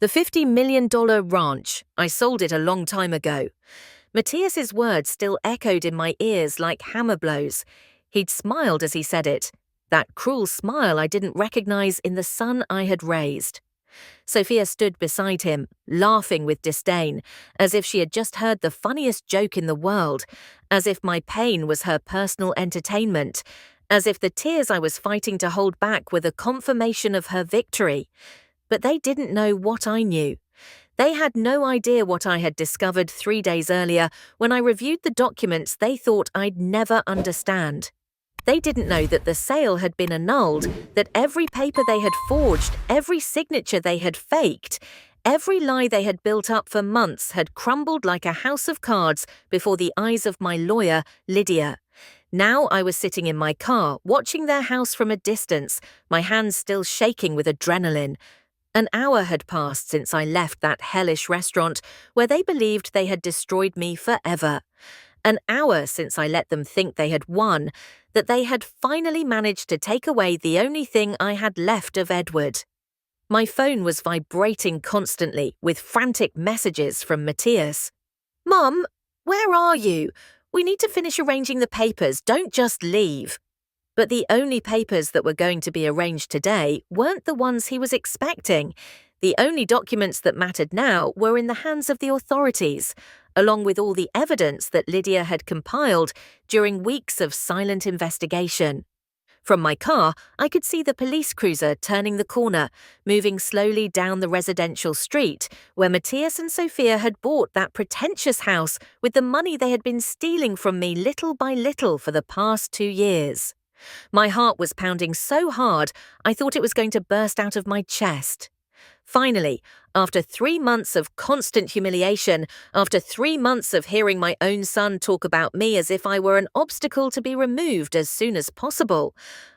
The $50 million ranch. I sold it a long time ago. Matthias's words still echoed in my ears like hammer blows. He'd smiled as he said it, that cruel smile I didn't recognize in the son I had raised. Sophia stood beside him, laughing with disdain, as if she had just heard the funniest joke in the world, as if my pain was her personal entertainment, as if the tears I was fighting to hold back were the confirmation of her victory. But they didn't know what I knew. They had no idea what I had discovered 3 days earlier when I reviewed the documents they thought I'd never understand. They didn't know that the sale had been annulled, that every paper they had forged, every signature they had faked, every lie they had built up for months had crumbled like a house of cards before the eyes of my lawyer, Lydia. Now I was sitting in my car, watching their house from a distance, my hands still shaking with adrenaline. An hour had passed since I left that hellish restaurant where they believed they had destroyed me forever. An hour since I let them think they had won, that they had finally managed to take away the only thing I had left of Edward. My phone was vibrating constantly with frantic messages from Matthias. "Mum, where are you? We need to finish arranging the papers, don't just leave." But the only papers that were going to be arranged today weren't the ones he was expecting. The only documents that mattered now were in the hands of the authorities, along with all the evidence that Lydia had compiled during weeks of silent investigation. From my car, I could see the police cruiser turning the corner, moving slowly down the residential street where Matthias and Sophia had bought that pretentious house with the money they had been stealing from me little by little for the past 2 years. My heart was pounding so hard I thought it was going to burst out of my chest. Finally, after 3 months of constant humiliation, after 3 months of hearing my own son talk about me as if I were an obstacle to be removed as soon as possible,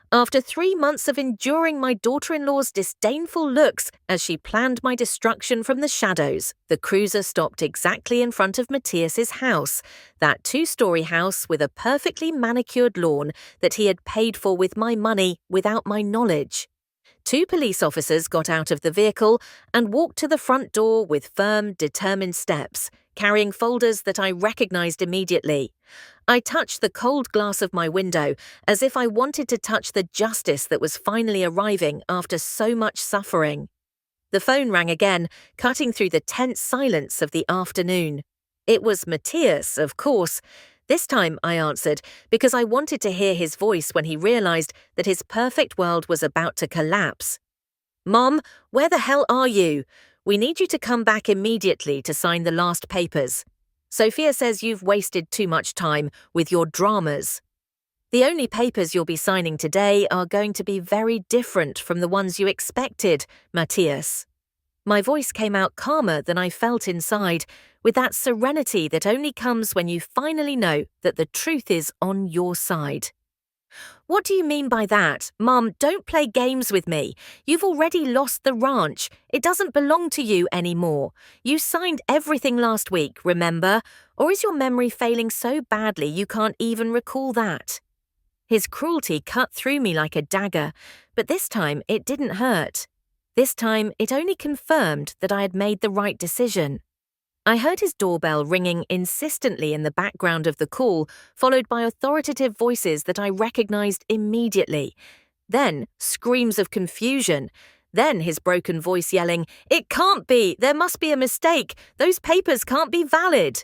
after 3 months of enduring my daughter-in-law's disdainful looks as she planned my destruction from the shadows, the cruiser stopped exactly in front of Matthias's house, that 2-story house with a perfectly manicured lawn that he had paid for with my money without my knowledge. 2 police officers got out of the vehicle and walked to the front door with firm, determined steps, carrying folders that I recognized immediately. I touched the cold glass of my window as if I wanted to touch the justice that was finally arriving after so much suffering. The phone rang again, cutting through the tense silence of the afternoon. It was Matthias, of course. This time I answered because I wanted to hear his voice when he realized that his perfect world was about to collapse. "Mom, where the hell are you? We need you to come back immediately to sign the last papers. Sophia says you've wasted too much time with your dramas. The only papers you'll be signing today are going to be very different from the ones you expected, Matthias." My voice came out calmer than I felt inside, with that serenity that only comes when you finally know that the truth is on your side. "What do you mean by that? Mum, don't play games with me. You've already lost the ranch. It doesn't belong to you anymore. You signed everything last week, remember? Or is your memory failing so badly you can't even recall that?" His cruelty cut through me like a dagger, but this time it didn't hurt. This time it only confirmed that I had made the right decision. I heard his doorbell ringing insistently in the background of the call, followed by authoritative voices that I recognized immediately. Then screams of confusion. Then his broken voice yelling, "It can't be! There must be a mistake! Those papers can't be valid!"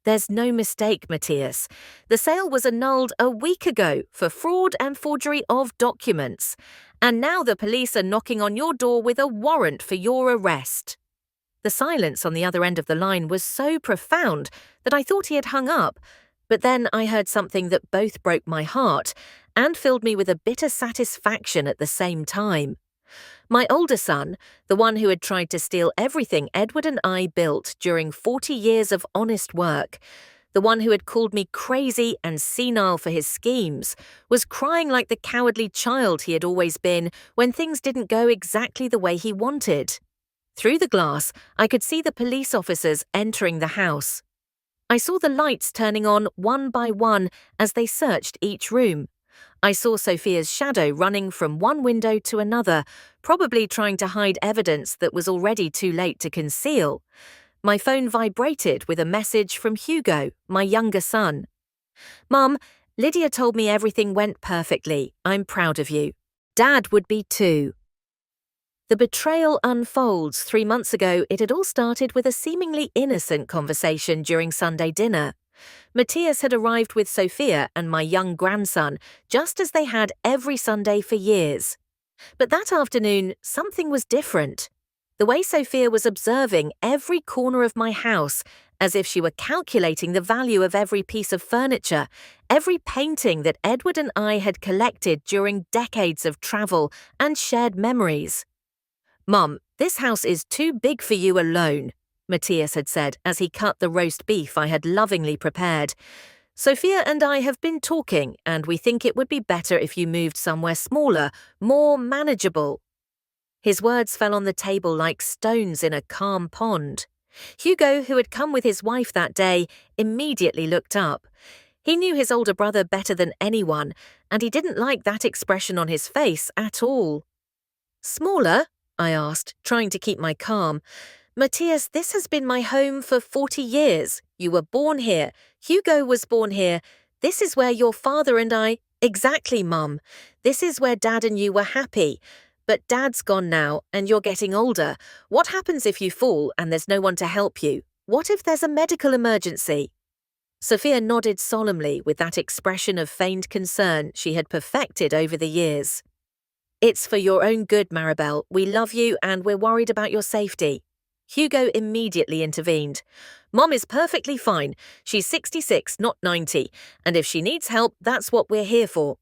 "There's no mistake, Matthias. The sale was annulled a week ago for fraud and forgery of documents. And now the police are knocking on your door with a warrant for your arrest." The silence on the other end of the line was so profound that I thought he had hung up, but then I heard something that both broke my heart and filled me with a bitter satisfaction at the same time. My older son, the one who had tried to steal everything Edward and I built during 40 years of honest work, the one who had called me crazy and senile for his schemes, was crying like the cowardly child he had always been when things didn't go exactly the way he wanted. Through the glass, I could see the police officers entering the house. I saw the lights turning on one by one as they searched each room. I saw Sophia's shadow running from one window to another, probably trying to hide evidence that was already too late to conceal. My phone vibrated with a message from Hugo, my younger son. "Mum, Lydia told me everything went perfectly. I'm proud of you. Dad would be too." The betrayal unfolds. 3 months ago, it had all started with a seemingly innocent conversation during Sunday dinner. Matthias had arrived with Sophia and my young grandson, just as they had every Sunday for years. But that afternoon, something was different. The way Sophia was observing every corner of my house, as if she were calculating the value of every piece of furniture, every painting that Edward and I had collected during decades of travel and shared memories. "Mum, this house is too big for you alone," Matthias had said as he cut the roast beef I had lovingly prepared. "Sophia and I have been talking, and we think it would be better if you moved somewhere smaller, more manageable." His words fell on the table like stones in a calm pond. Hugo, who had come with his wife that day, immediately looked up. He knew his older brother better than anyone, and he didn't like that expression on his face at all. "Smaller?" I asked, trying to keep my calm. "Matthias, this has been my home for 40 years. You were born here. Hugo was born here. This is where your father and I—" "Exactly, Mum. This is where Dad and you were happy. But Dad's gone now, and you're getting older. What happens if you fall and there's no one to help you? What if there's a medical emergency?" Sophia nodded solemnly with that expression of feigned concern she had perfected over the years. "It's for your own good, Maribel. We love you and we're worried about your safety." Hugo immediately intervened. "Mom is perfectly fine. She's 66, not 90, and if she needs help, that's what we're here for."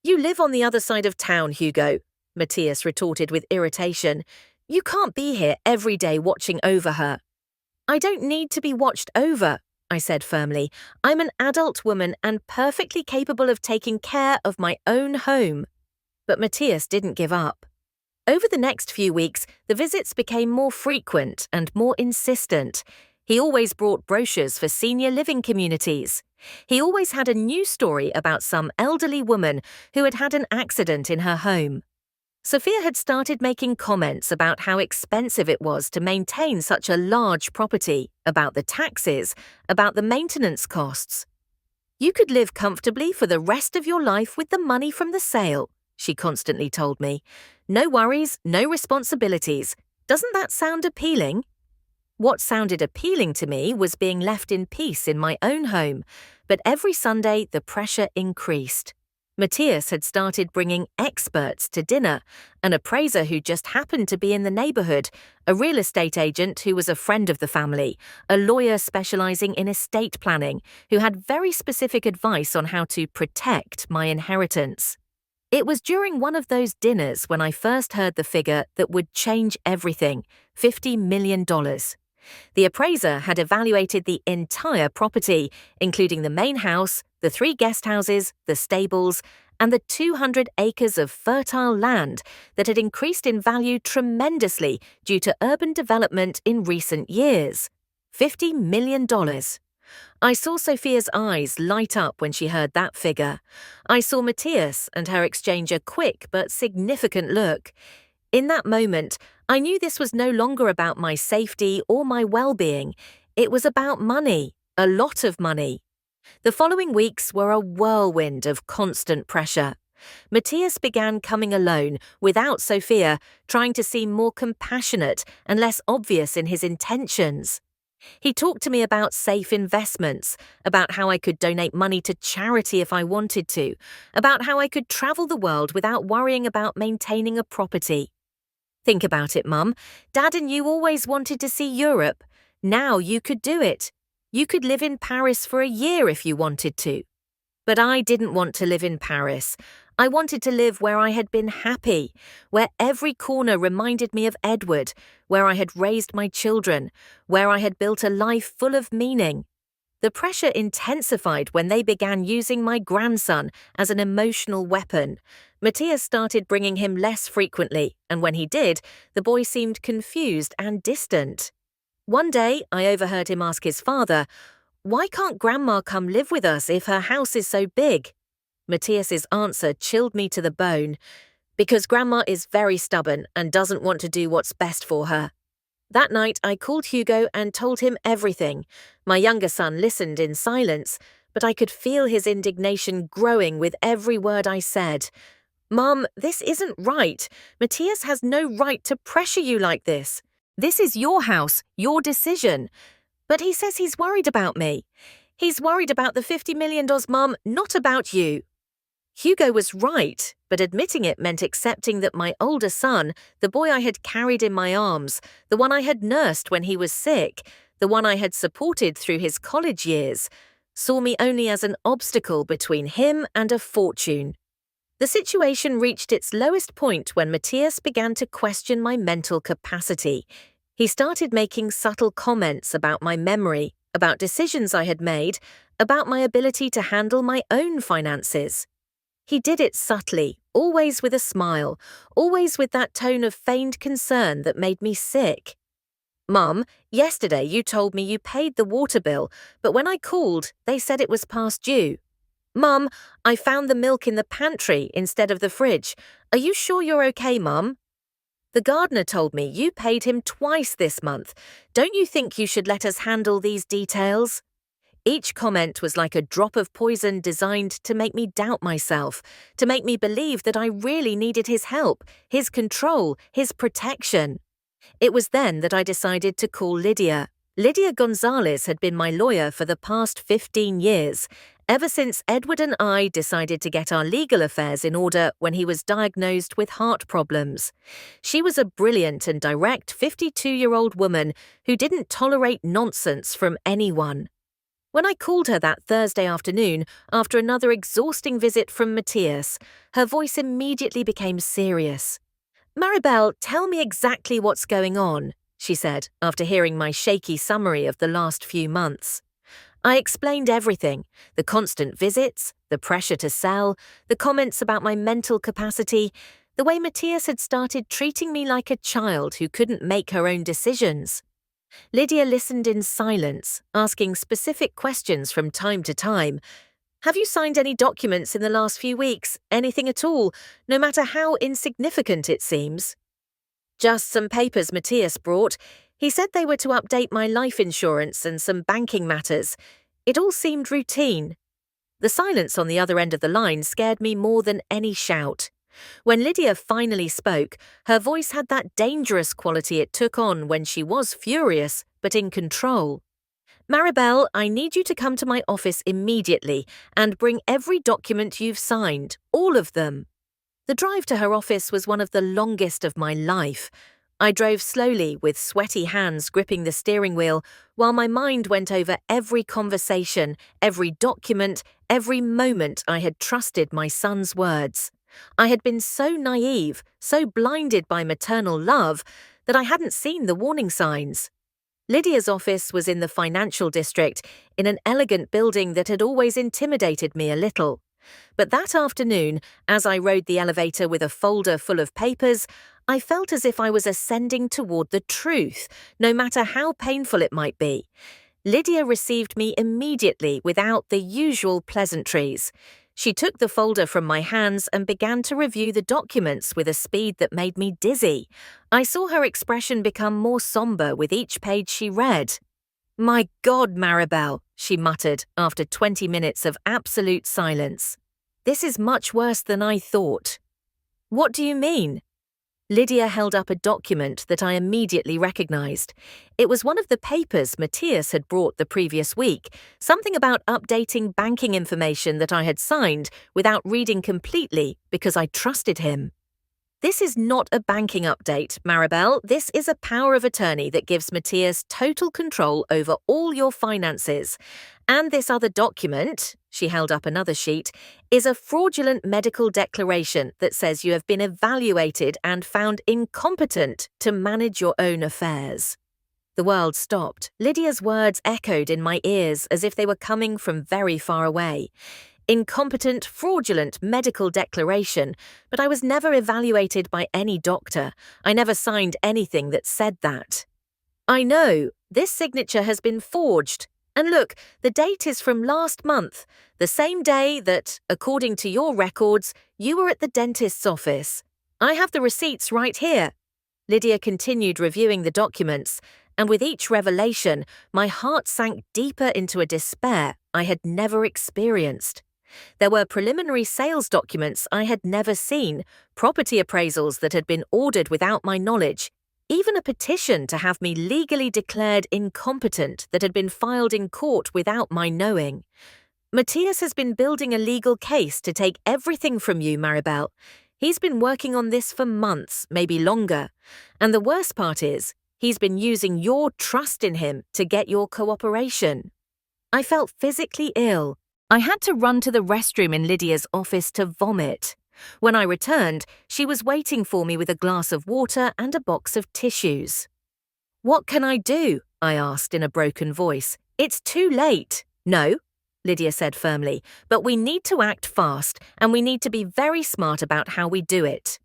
"You live on the other side of town, Hugo," Matthias retorted with irritation. "You can't be here every day watching over her." "I don't need to be watched over," I said firmly. "I'm an adult woman and perfectly capable of taking care of my own home." But Matthias didn't give up. Over the next few weeks, the visits became more frequent and more insistent. He always brought brochures for senior living communities. He always had a new story about some elderly woman who had had an accident in her home. Sophia had started making comments about how expensive it was to maintain such a large property, about the taxes, about the maintenance costs. "You could live comfortably for the rest of your life with the money from the sale," she constantly told me. "No worries, no responsibilities. Doesn't that sound appealing?" What sounded appealing to me was being left in peace in my own home, but every Sunday the pressure increased. Matthias had started bringing experts to dinner, an appraiser who just happened to be in the neighborhood, a real estate agent who was a friend of the family, a lawyer specializing in estate planning who had very specific advice on how to protect my inheritance. It was during one of those dinners when I first heard the figure that would change everything, $50 million. The appraiser had evaluated the entire property, including the main house, the 3 guest houses, the stables, and the 200 acres of fertile land that had increased in value tremendously due to urban development in recent years. $50 million. I saw Sophia's eyes light up when she heard that figure. I saw Matthias and her exchange a quick but significant look. In that moment, I knew this was no longer about my safety or my well-being. It was about money, a lot of money. The following weeks were a whirlwind of constant pressure. Matthias began coming alone, without Sophia, trying to seem more compassionate and less obvious in his intentions. He talked to me about safe investments, about how I could donate money to charity if I wanted to, about how I could travel the world without worrying about maintaining a property. "Think about it, Mum. Dad and you always wanted to see Europe. Now you could do it. You could live in Paris for a year if you wanted to." But I didn't want to live in Paris. I wanted to live where I had been happy, where every corner reminded me of Edward, where I had raised my children, where I had built a life full of meaning. The pressure intensified when they began using my grandson as an emotional weapon. Matthias started bringing him less frequently, and when he did, the boy seemed confused and distant. One day, I overheard him ask his father, "Why can't Grandma come live with us if her house is so big?" Matthias's answer chilled me to the bone. Because Grandma is very stubborn and doesn't want to do what's best for her. That night, I called Hugo and told him everything. My younger son listened in silence, but I could feel his indignation growing with every word I said. Mum, this isn't right. Matthias has no right to pressure you like this. This is your house, your decision. But he says he's worried about me. He's worried about the $50 million, Mum, not about you. Hugo was right, but admitting it meant accepting that my older son, the boy I had carried in my arms, the one I had nursed when he was sick, the one I had supported through his college years, saw me only as an obstacle between him and a fortune. The situation reached its lowest point when Matthias began to question my mental capacity. He started making subtle comments about my memory, about decisions I had made, about my ability to handle my own finances. He did it subtly, always with a smile, always with that tone of feigned concern that made me sick. Mum, yesterday you told me you paid the water bill, but when I called, they said it was past due. Mum, I found the milk in the pantry instead of the fridge. Are you sure you're okay, Mum? The gardener told me you paid him twice this month. Don't you think you should let us handle these details? Each comment was like a drop of poison designed to make me doubt myself, to make me believe that I really needed his help, his control, his protection. It was then that I decided to call Lydia. Lydia Gonzalez had been my lawyer for the past 15 years, ever since Edward and I decided to get our legal affairs in order when he was diagnosed with heart problems. She was a brilliant and direct 52-year-old woman who didn't tolerate nonsense from anyone. When I called her that Thursday afternoon, after another exhausting visit from Matthias, her voice immediately became serious. "Maribel, tell me exactly what's going on," she said, after hearing my shaky summary of the last few months. I explained everything: the constant visits, the pressure to sell, the comments about my mental capacity, the way Matthias had started treating me like a child who couldn't make her own decisions. Lydia listened in silence, asking specific questions from time to time. "Have you signed any documents in the last few weeks? Anything at all, no matter how insignificant it seems?" "Just some papers Matthias brought. He said they were to update my life insurance and some banking matters. It all seemed routine." The silence on the other end of the line scared me more than any shout. When Lydia finally spoke, her voice had that dangerous quality it took on when she was furious, but in control. "Maribel, I need you to come to my office immediately and bring every document you've signed, all of them." The drive to her office was one of the longest of my life. I drove slowly, with sweaty hands gripping the steering wheel, while my mind went over every conversation, every document, every moment I had trusted my son's words. I had been so naive, so blinded by maternal love, that I hadn't seen the warning signs. Lydia's office was in the financial district, in an elegant building that had always intimidated me a little. But that afternoon, as I rode the elevator with a folder full of papers, I felt as if I was ascending toward the truth, no matter how painful it might be. Lydia received me immediately without the usual pleasantries. She took the folder from my hands and began to review the documents with a speed that made me dizzy. I saw her expression become more somber with each page she read. "My God, Maribel," she muttered after 20 minutes of absolute silence. "This is much worse than I thought." "What do you mean?" Lydia held up a document that I immediately recognized. It was one of the papers Matthias had brought the previous week, something about updating banking information that I had signed without reading completely because I trusted him. "This is not a banking update, Maribel. This is a power of attorney that gives Matthias total control over all your finances. And this other document," she held up another sheet, "is a fraudulent medical declaration that says you have been evaluated and found incompetent to manage your own affairs." The world stopped. Lydia's words echoed in my ears as if they were coming from very far away. Incompetent, fraudulent medical declaration, but I was never evaluated by any doctor. I never signed anything that said that. "I know, this signature has been forged." And look, the date is from last month, the same day that, according to your records, you were at the dentist's office. I have the receipts right here." Lydia continued reviewing the documents, and with each revelation, my heart sank deeper into a despair I had never experienced. There were preliminary sales documents I had never seen, property appraisals that had been ordered without my knowledge, even a petition to have me legally declared incompetent that had been filed in court without my knowing. "Matthias has been building a legal case to take everything from you, Maribel. He's been working on this for months, maybe longer. And the worst part is, he's been using your trust in him to get your cooperation." I felt physically ill. I had to run to the restroom in Lydia's office to vomit. When I returned, she was waiting for me with a glass of water and a box of tissues. "What can I do?" I asked in a broken voice. "It's too late." "No," Lydia said firmly, "but we need to act fast, and we need to be very smart about how we do it."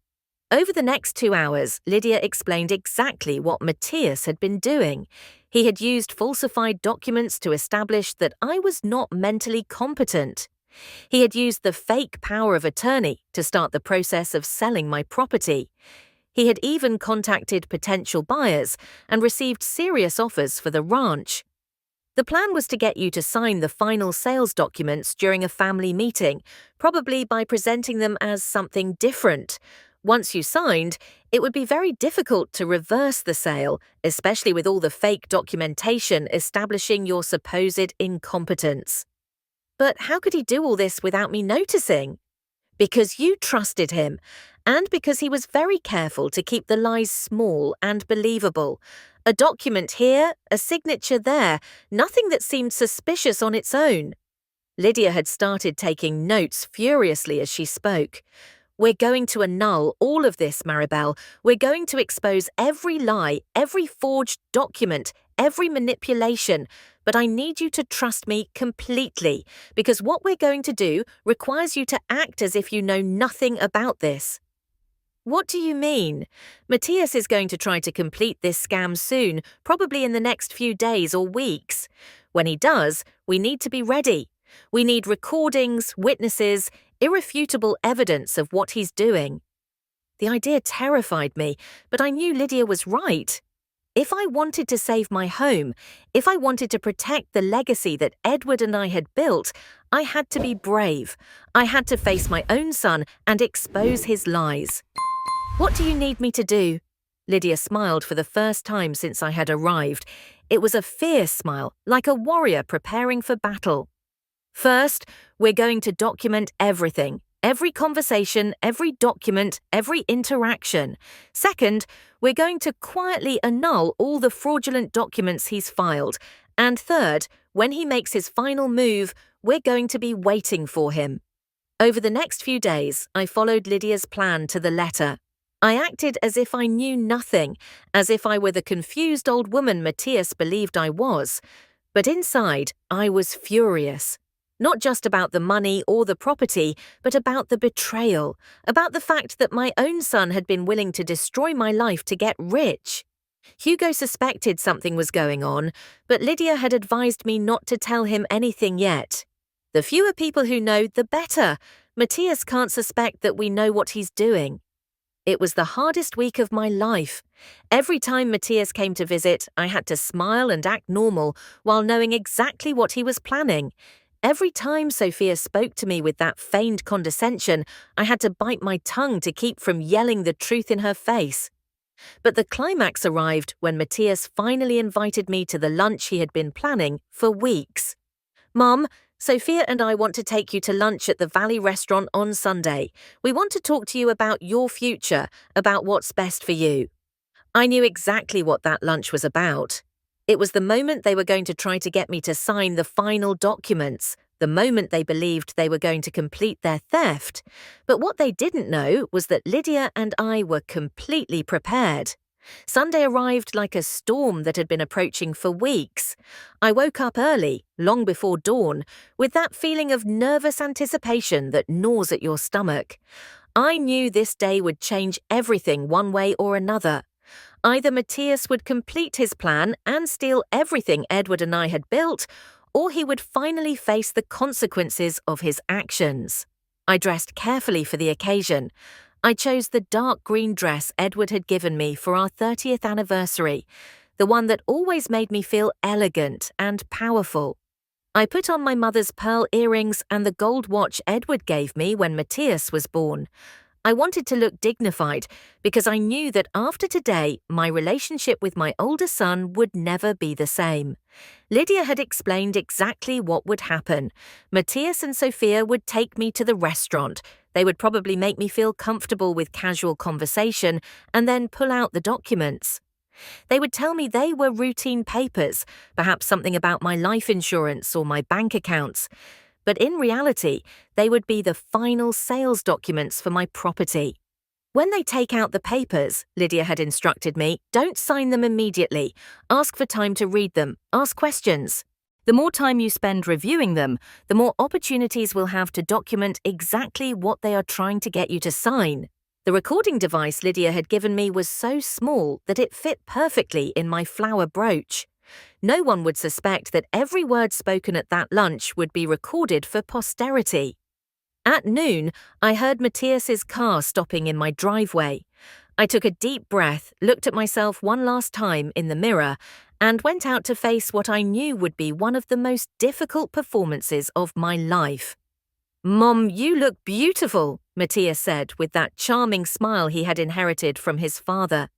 Over the next 2 hours, Lydia explained exactly what Matthias had been doing. He had used falsified documents to establish that I was not mentally competent. He had used the fake power of attorney to start the process of selling my property. He had even contacted potential buyers and received serious offers for the ranch. The plan was to get you to sign the final sales documents during a family meeting, probably by presenting them as something different. Once you signed, it would be very difficult to reverse the sale, especially with all the fake documentation establishing your supposed incompetence. But how could he do all this without me noticing? Because you trusted him, and because he was very careful to keep the lies small and believable. A document here, a signature there, nothing that seemed suspicious on its own. Lydia had started taking notes furiously as she spoke. "We're going to annul all of this, Maribel. We're going to expose every lie, every forged document, every manipulation. But I need you to trust me completely, because what we're going to do requires you to act as if you know nothing about this." "What do you mean?" "Matthias is going to try to complete this scam soon, probably in the next few days or weeks. When he does, we need to be ready. We need recordings, witnesses, irrefutable evidence of what he's doing." The idea terrified me, but I knew Lydia was right. If I wanted to save my home, if I wanted to protect the legacy that Edward and I had built, I had to be brave. I had to face my own son and expose his lies. "What do you need me to do?" Lydia smiled for the first time since I had arrived. It was a fierce smile, like a warrior preparing for battle. "First, we're going to document everything. Every conversation, every document, every interaction. Second, we're going to quietly annul all the fraudulent documents he's filed. And third, when he makes his final move, we're going to be waiting for him." Over the next few days, I followed Lydia's plan to the letter. I acted as if I knew nothing, as if I were the confused old woman Matthias believed I was. But inside, I was furious. Not just about the money or the property, but about the betrayal, about the fact that my own son had been willing to destroy my life to get rich. Hugo suspected something was going on, but Lydia had advised me not to tell him anything yet. The fewer people who know, the better. Matthias can't suspect that we know what he's doing. It was the hardest week of my life. Every time Matthias came to visit, I had to smile and act normal while knowing exactly what he was planning. Every time Sophia spoke to me with that feigned condescension, I had to bite my tongue to keep from yelling the truth in her face. But the climax arrived when Matthias finally invited me to the lunch he had been planning for weeks. "Mom, Sophia and I want to take you to lunch at the Valley restaurant on Sunday. We want to talk to you about your future, about what's best for you." I knew exactly what that lunch was about. It was the moment they were going to try to get me to sign the final documents, the moment they believed they were going to complete their theft. But what they didn't know was that Lydia and I were completely prepared. Sunday arrived like a storm that had been approaching for weeks. I woke up early, long before dawn, with that feeling of nervous anticipation that gnaws at your stomach. I knew this day would change everything one way or another. Either Matthias would complete his plan and steal everything Edward and I had built, or he would finally face the consequences of his actions. I dressed carefully for the occasion. I chose the dark green dress Edward had given me for our 30th anniversary, the one that always made me feel elegant and powerful. I put on my mother's pearl earrings and the gold watch Edward gave me when Matthias was born. I wanted to look dignified because I knew that after today, my relationship with my older son would never be the same. Lydia had explained exactly what would happen. Matthias and Sophia would take me to the restaurant. They would probably make me feel comfortable with casual conversation and then pull out the documents. They would tell me they were routine papers, perhaps something about my life insurance or my bank accounts. But in reality, they would be the final sales documents for my property. When they take out the papers, Lydia had instructed me, don't sign them immediately. Ask for time to read them. Ask questions. The more time you spend reviewing them, the more opportunities we'll have to document exactly what they are trying to get you to sign. The recording device Lydia had given me was so small that it fit perfectly in my flower brooch. No one would suspect that every word spoken at that lunch would be recorded for posterity. At noon, I heard Matthias's car stopping in my driveway. I took a deep breath, looked at myself one last time in the mirror, and went out to face what I knew would be one of the most difficult performances of my life. "Mom, you look beautiful," Matthias said with that charming smile he had inherited from his father.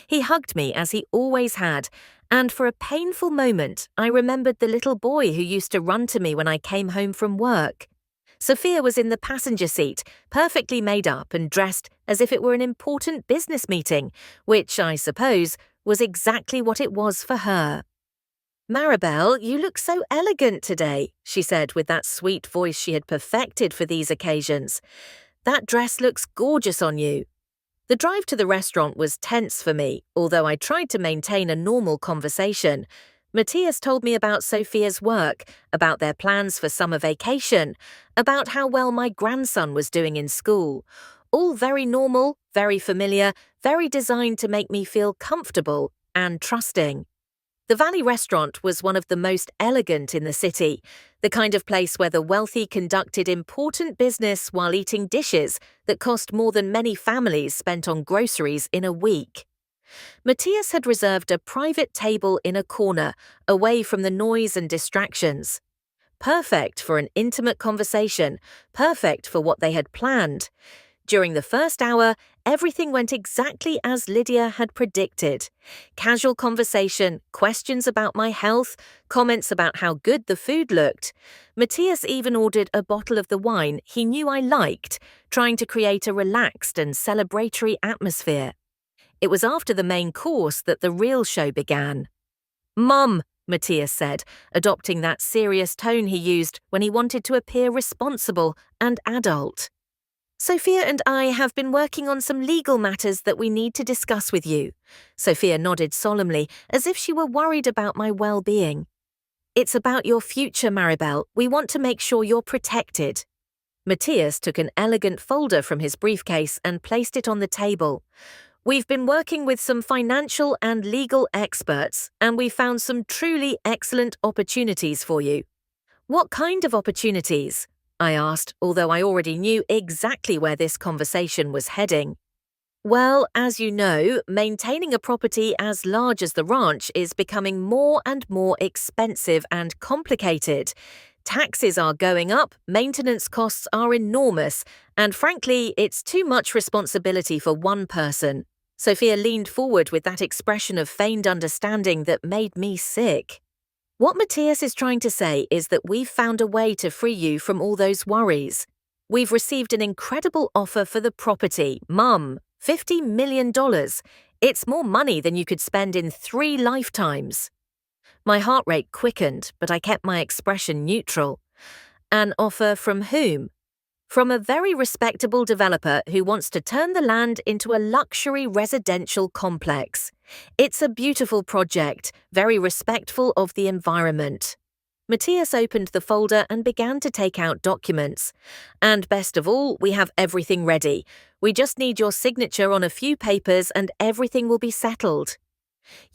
He hugged me as he always had, and for a painful moment I remembered the little boy who used to run to me when I came home from work. Sophia was in the passenger seat, perfectly made up and dressed as if it were an important business meeting, which, I suppose, was exactly what it was for her. "Maribel, you look so elegant today," she said with that sweet voice she had perfected for these occasions. "That dress looks gorgeous on you." The drive to the restaurant was tense for me, although I tried to maintain a normal conversation. Matthias told me about Sophia's work, about their plans for summer vacation, about how well my grandson was doing in school. All very normal, very familiar, very designed to make me feel comfortable and trusting. The Valley restaurant was one of the most elegant in the city, the kind of place where the wealthy conducted important business while eating dishes that cost more than many families spent on groceries in a week. Matthias had reserved a private table in a corner, away from the noise and distractions. Perfect for an intimate conversation, perfect for what they had planned. During the first hour, everything went exactly as Lydia had predicted. Casual conversation, questions about my health, comments about how good the food looked. Matthias even ordered a bottle of the wine he knew I liked, trying to create a relaxed and celebratory atmosphere. It was after the main course that the real show began. "Mum," Matthias said, adopting that serious tone he used when he wanted to appear responsible and adult. "Sophia and I have been working on some legal matters that we need to discuss with you." Sophia nodded solemnly, as if she were worried about my well-being. "It's about your future, Maribel. We want to make sure you're protected." Matthias took an elegant folder from his briefcase and placed it on the table. "We've been working with some financial and legal experts, and we found some truly excellent opportunities for you." "What kind of opportunities?" I asked, although I already knew exactly where this conversation was heading. "Well, as you know, maintaining a property as large as the ranch is becoming more and more expensive and complicated. Taxes are going up, maintenance costs are enormous, and frankly, it's too much responsibility for one person." Sophia leaned forward with that expression of feigned understanding that made me sick. "What Matthias is trying to say is that we've found a way to free you from all those worries. We've received an incredible offer for the property, Mum, $50 million. It's more money than you could spend in 3 lifetimes. My heart rate quickened, but I kept my expression neutral. "An offer from whom?" "From a very respectable developer who wants to turn the land into a luxury residential complex. It's a beautiful project, very respectful of the environment." Matthias opened the folder and began to take out documents. "And best of all, we have everything ready. We just need your signature on a few papers and everything will be settled."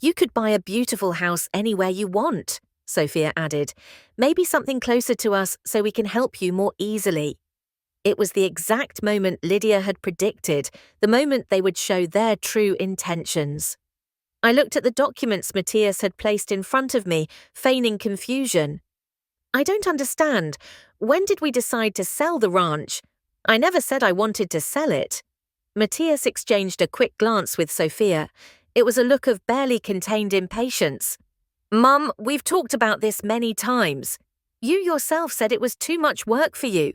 "You could buy a beautiful house anywhere you want." Sophia added. Maybe something closer to us so we can help you more easily. It was the exact moment Lydia had predicted, the moment they would show their true intentions. I looked at the documents Matthias had placed in front of me, feigning confusion. I don't understand. When did we decide to sell the ranch? I never said I wanted to sell it. Matthias exchanged a quick glance with Sophia. It was a look of barely contained impatience. Mum, we've talked about this many times. You yourself said it was too much work for you.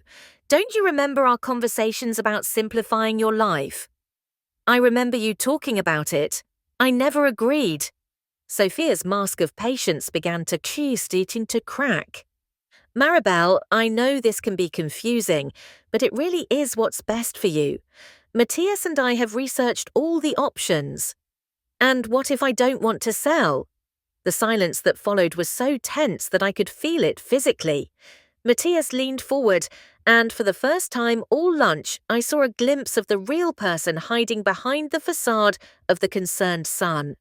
Don't you remember our conversations about simplifying your life? I remember you talking about it. I never agreed. Sophia's mask of patience began to crack. Maribel, I know this can be confusing, but it really is what's best for you. Matthias and I have researched all the options. And what if I don't want to sell? The silence that followed was so tense that I could feel it physically. Matthias leaned forward, and for the first time all lunch, I saw a glimpse of the real person hiding behind the facade of the concerned son.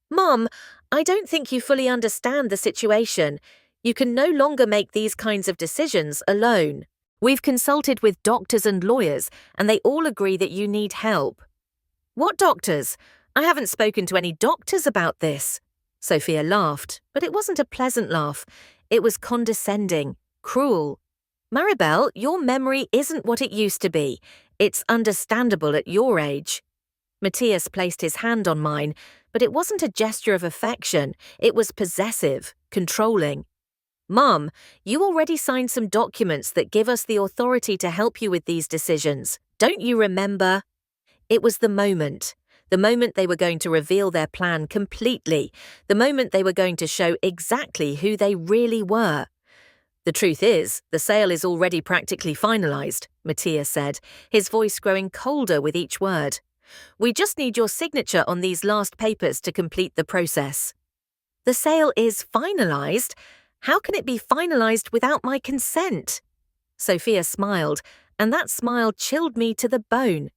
Mom, I don't think you fully understand the situation. You can no longer make these kinds of decisions alone. We've consulted with doctors and lawyers, and they all agree that you need help. What doctors? I haven't spoken to any doctors about this. Sophia laughed, but it wasn't a pleasant laugh. It was condescending, cruel. Maribel, your memory isn't what it used to be. It's understandable at your age. Matthias placed his hand on mine, but it wasn't a gesture of affection. It was possessive, controlling. Mum, you already signed some documents that give us the authority to help you with these decisions. Don't you remember? It was the moment they were going to reveal their plan completely, the moment they were going to show exactly who they really were. The truth is, the sale is already practically finalized, Matthias said, his voice growing colder with each word. We just need your signature on these last papers to complete the process. The sale is finalized? How can it be finalized without my consent? Sophia smiled, and that smile chilled me to the bone.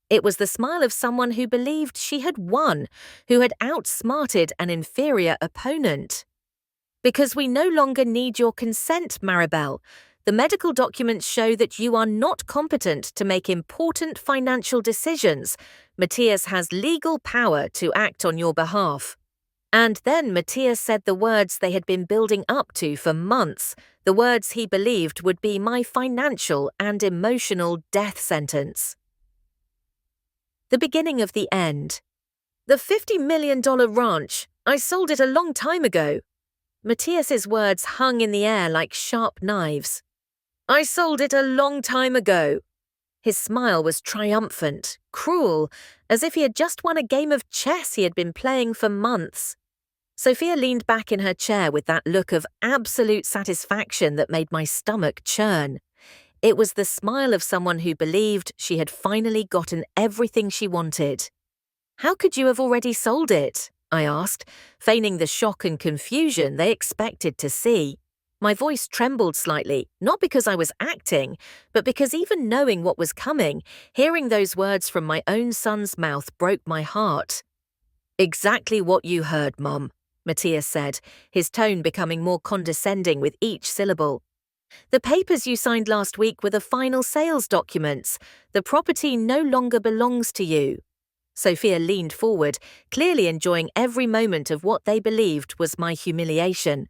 It was the smile of someone who believed she had won, who had outsmarted an inferior opponent. Because we no longer need your consent, Maribel. The medical documents show that you are not competent to make important financial decisions. Matthias has legal power to act on your behalf. And then Matthias said the words they had been building up to for months, the words he believed would be my financial and emotional death sentence. The beginning of the end. The $50 million ranch. I sold it a long time ago. Matthias's words hung in the air like sharp knives. I sold it a long time ago. His smile was triumphant, cruel, as if he had just won a game of chess he had been playing for months. Sophia leaned back in her chair with that look of absolute satisfaction that made my stomach churn. It was the smile of someone who believed she had finally gotten everything she wanted. How could you have already sold it? I asked, feigning the shock and confusion they expected to see. My voice trembled slightly, not because I was acting, but because even knowing what was coming, hearing those words from my own son's mouth broke my heart. Exactly what you heard, Mum, Matthias said, his tone becoming more condescending with each syllable. The papers you signed last week were the final sales documents. The property no longer belongs to you. Sophia leaned forward, clearly enjoying every moment of what they believed was my humiliation.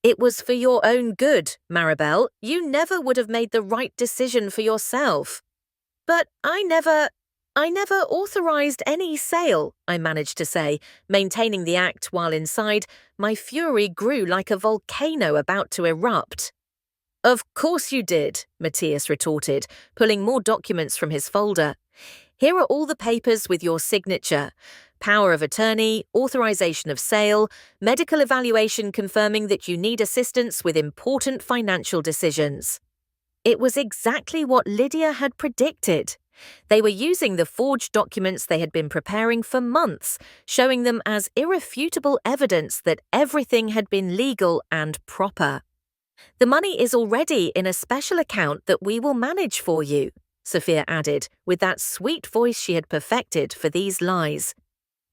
It was for your own good, Maribel. You never would have made the right decision for yourself. But I never authorized any sale, I managed to say, maintaining the act while inside, my fury grew like a volcano about to erupt. Of course you did, Matthias retorted, pulling more documents from his folder. Here are all the papers with your signature. Power of attorney, authorization of sale, medical evaluation confirming that you need assistance with important financial decisions. It was exactly what Lydia had predicted. They were using the forged documents they had been preparing for months, showing them as irrefutable evidence that everything had been legal and proper. The money is already in a special account that we will manage for you, Sophia added, with that sweet voice she had perfected for these lies.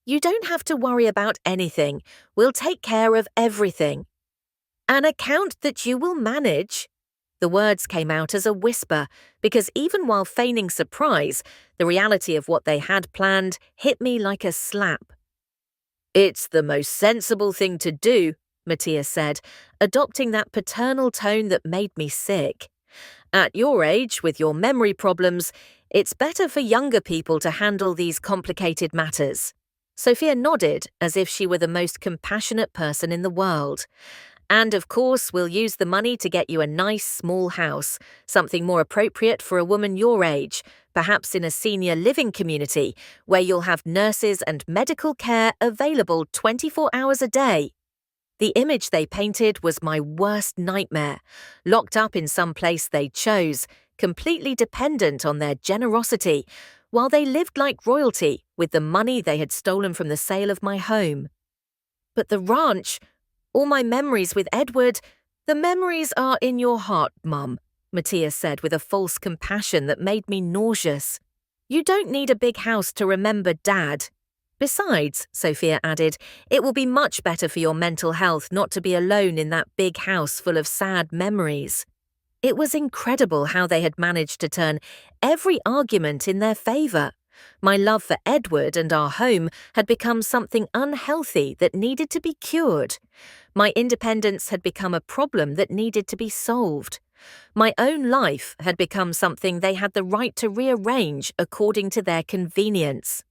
You don't have to worry about anything. We'll take care of everything. An account that you will manage? The words came out as a whisper, because even while feigning surprise, the reality of what they had planned hit me like a slap. It's the most sensible thing to do, Matthias said, adopting that paternal tone that made me sick. At your age, with your memory problems, it's better for younger people to handle these complicated matters. Sophia nodded as if she were the most compassionate person in the world. And of course, we'll use the money to get you a nice small house, something more appropriate for a woman your age, perhaps in a senior living community where you'll have nurses and medical care available 24 hours a day. The image they painted was my worst nightmare, locked up in some place they chose, completely dependent on their generosity, while they lived like royalty with the money they had stolen from the sale of my home. But the ranch, all my memories with Edward, the memories are in your heart, Mum, Matthias said with a false compassion that made me nauseous. You don't need a big house to remember Dad. Besides, Sophia added, it will be much better for your mental health not to be alone in that big house full of sad memories. It was incredible how they had managed to turn every argument in their favour. My love for Edward and our home had become something unhealthy that needed to be cured. My independence had become a problem that needed to be solved. My own life had become something they had the right to rearrange according to their convenience.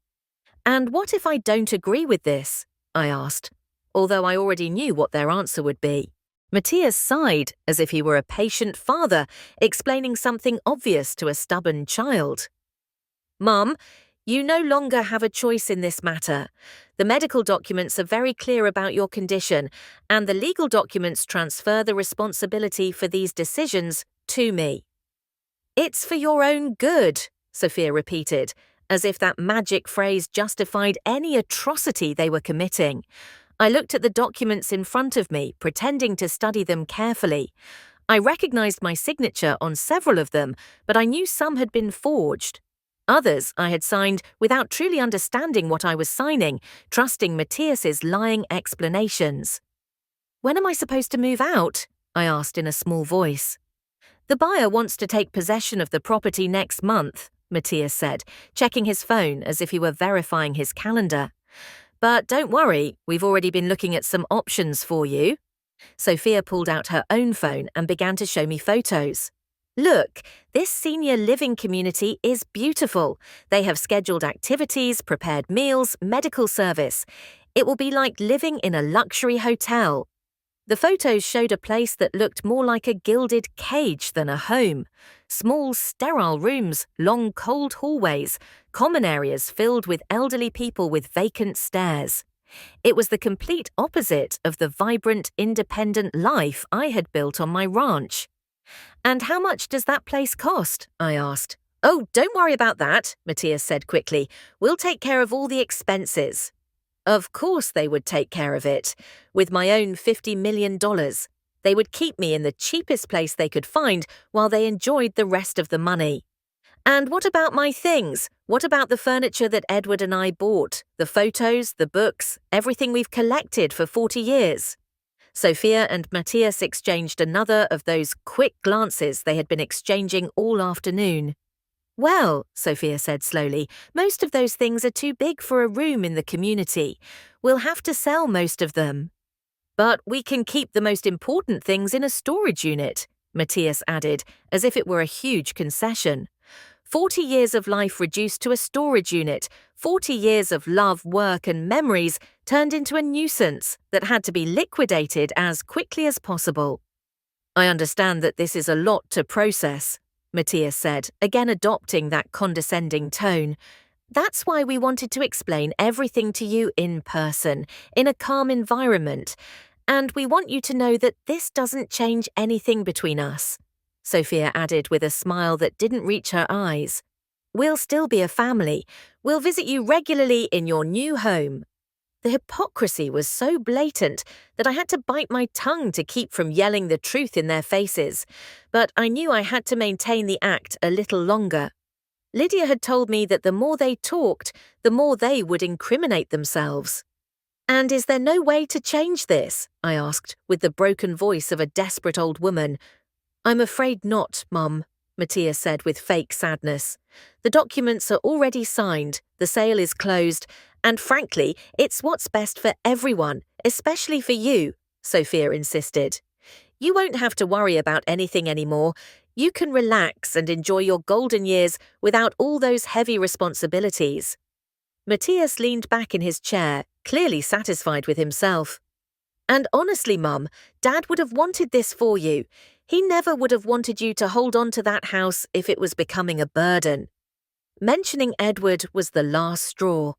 And what if I don't agree with this? I asked, although I already knew what their answer would be. Matthias sighed as if he were a patient father explaining something obvious to a stubborn child. Mum, you no longer have a choice in this matter. The medical documents are very clear about your condition, and the legal documents transfer the responsibility for these decisions to me. It's for your own good, Sophia repeated, as if that magic phrase justified any atrocity they were committing. I looked at the documents in front of me, pretending to study them carefully. I recognized my signature on several of them, but I knew some had been forged. Others I had signed without truly understanding what I was signing, trusting Matthias's lying explanations. When am I supposed to move out? I asked in a small voice. The buyer wants to take possession of the property next month, Matthias said, checking his phone as if he were verifying his calendar. But don't worry, we've already been looking at some options for you. Sophia pulled out her own phone and began to show me photos. Look, this senior living community is beautiful. They have scheduled activities, prepared meals, medical service. It will be like living in a luxury hotel. The photos showed a place that looked more like a gilded cage than a home. Small, sterile rooms, long, cold hallways, common areas filled with elderly people with vacant stares. It was the complete opposite of the vibrant, independent life I had built on my ranch. And how much does that place cost? I asked. Oh, don't worry about that, Matthias said quickly. We'll take care of all the expenses. Of course they would take care of it. With my own $50 million. They would keep me in the cheapest place they could find while they enjoyed the rest of the money. And what about my things? What about the furniture that Edward and I bought? The photos, the books, everything we've collected for 40 years? Sophia and Matthias exchanged another of those quick glances they had been exchanging all afternoon. Well, Sophia said slowly, most of those things are too big for a room in the community. We'll have to sell most of them. But we can keep the most important things in a storage unit, Matthias added, as if it were a huge concession. 40 years of life reduced to a storage unit, 40 years of love, work and memories turned into a nuisance that had to be liquidated as quickly as possible. I understand that this is a lot to process, Matthias said, again adopting that condescending tone. That's why we wanted to explain everything to you in person, in a calm environment, and we want you to know that this doesn't change anything between us, Sophia added with a smile that didn't reach her eyes. We'll still be a family. We'll visit you regularly in your new home. The hypocrisy was so blatant that I had to bite my tongue to keep from yelling the truth in their faces, but I knew I had to maintain the act a little longer. Lydia had told me that the more they talked, the more they would incriminate themselves. And is there no way to change this? I asked, with the broken voice of a desperate old woman. I'm afraid not, Mum, Matthias said with fake sadness. The documents are already signed, the sale is closed, and frankly, it's what's best for everyone, especially for you, Sophia insisted. You won't have to worry about anything anymore. You can relax and enjoy your golden years without all those heavy responsibilities. Matthias leaned back in his chair, clearly satisfied with himself. And honestly, Mum, Dad would have wanted this for you. He never would have wanted you to hold on to that house if it was becoming a burden. Mentioning Edward was the last straw.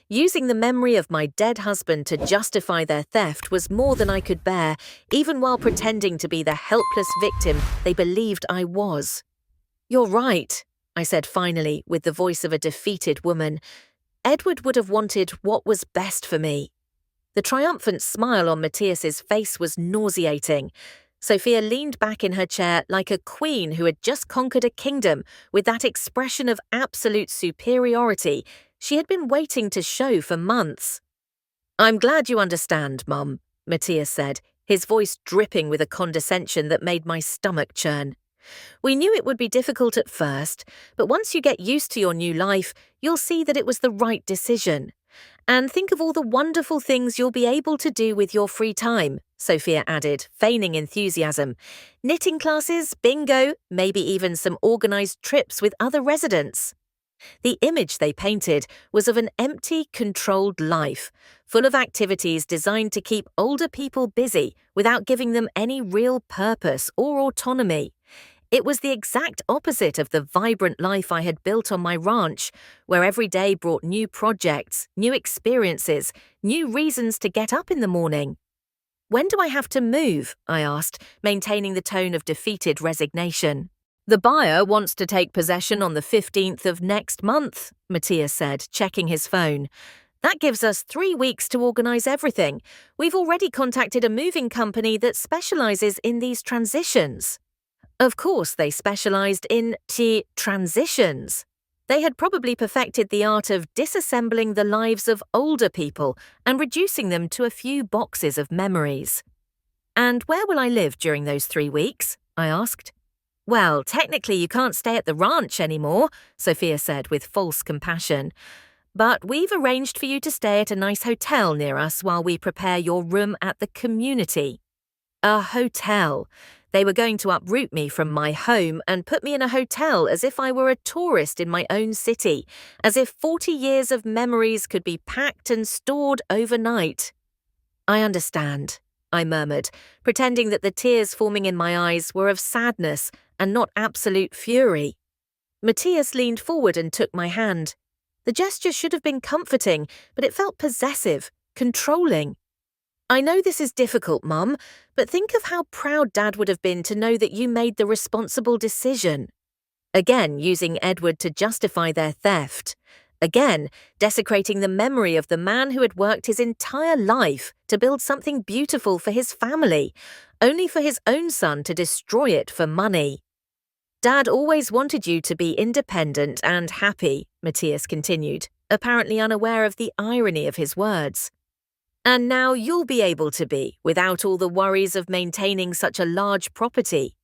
Using the memory of my dead husband to justify their theft was more than I could bear, even while pretending to be the helpless victim they believed I was. You're right, I said finally with the voice of a defeated woman. Edward would have wanted what was best for me. The triumphant smile on Matthias's face was nauseating. Sophia leaned back in her chair like a queen who had just conquered a kingdom with that expression of absolute superiority she had been waiting to show for months. I'm glad you understand, Mum, Matthias said, his voice dripping with a condescension that made my stomach churn. We knew it would be difficult at first, but once you get used to your new life, you'll see that it was the right decision. And think of all the wonderful things you'll be able to do with your free time, Sophia added, feigning enthusiasm. Knitting classes, bingo, maybe even some organised trips with other residents. The image they painted was of an empty, controlled life, full of activities designed to keep older people busy without giving them any real purpose or autonomy. It was the exact opposite of the vibrant life I had built on my ranch, where every day brought new projects, new experiences, new reasons to get up in the morning. When do I have to move? I asked, maintaining the tone of defeated resignation. The buyer wants to take possession on the 15th of next month, Matthias said, checking his phone. That gives us 3 weeks to organise everything. We've already contacted a moving company that specialises in these transitions. Of course, they specialised in transitions. They had probably perfected the art of disassembling the lives of older people and reducing them to a few boxes of memories. And where will I live during those 3 weeks? I asked. Well, technically you can't stay at the ranch anymore, Sophia said with false compassion. But we've arranged for you to stay at a nice hotel near us while we prepare your room at the community. A hotel. They were going to uproot me from my home and put me in a hotel as if I were a tourist in my own city, as if 40 years of memories could be packed and stored overnight. I understand, I murmured, pretending that the tears forming in my eyes were of sadness and not absolute fury. Matthias leaned forward and took my hand. The gesture should have been comforting, but it felt possessive, controlling. I know this is difficult, Mum, but think of how proud Dad would have been to know that you made the responsible decision. Again, using Edward to justify their theft. Again, desecrating the memory of the man who had worked his entire life to build something beautiful for his family, only for his own son to destroy it for money. Dad always wanted you to be independent and happy, Matthias continued, apparently unaware of the irony of his words. And now you'll be able to be, without all the worries of maintaining such a large property.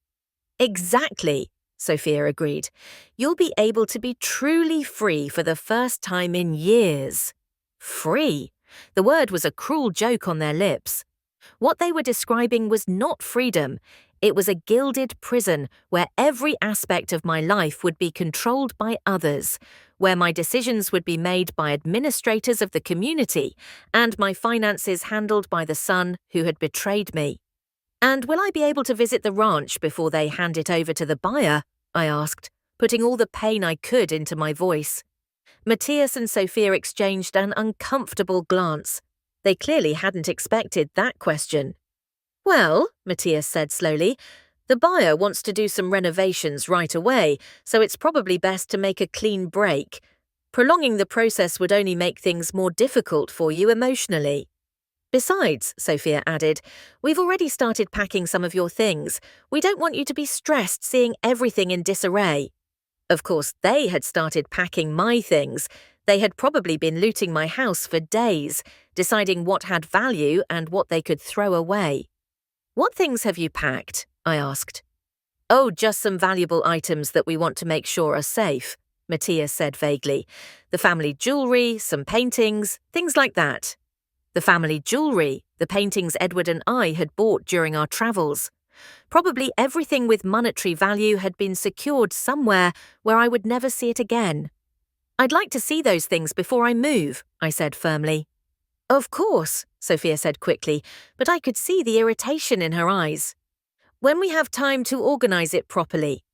Exactly, Sophia agreed. You'll be able to be truly free for the first time in years. Free? The word was a cruel joke on their lips. What they were describing was not freedom. It was a gilded prison where every aspect of my life would be controlled by others, where my decisions would be made by administrators of the community and my finances handled by the son who had betrayed me. And will I be able to visit the ranch before they hand it over to the buyer? I asked, putting all the pain I could into my voice. Matthias and Sophia exchanged an uncomfortable glance. They clearly hadn't expected that question. Well, Matthias said slowly, the buyer wants to do some renovations right away, so it's probably best to make a clean break. Prolonging the process would only make things more difficult for you emotionally. Besides, Sophia added, we've already started packing some of your things. We don't want you to be stressed seeing everything in disarray. Of course, they had started packing my things. They had probably been looting my house for days, deciding what had value and what they could throw away. "What things have you packed?" I asked. "Oh, just some valuable items that we want to make sure are safe," Matthias said vaguely. "The family jewelry, some paintings, things like that." The family jewelry, the paintings Edward and I had bought during our travels. Probably everything with monetary value had been secured somewhere where I would never see it again. "I'd like to see those things before I move," I said firmly. "Of course," Sophia said quickly, but I could see the irritation in her eyes. "When we have time to organize it properly."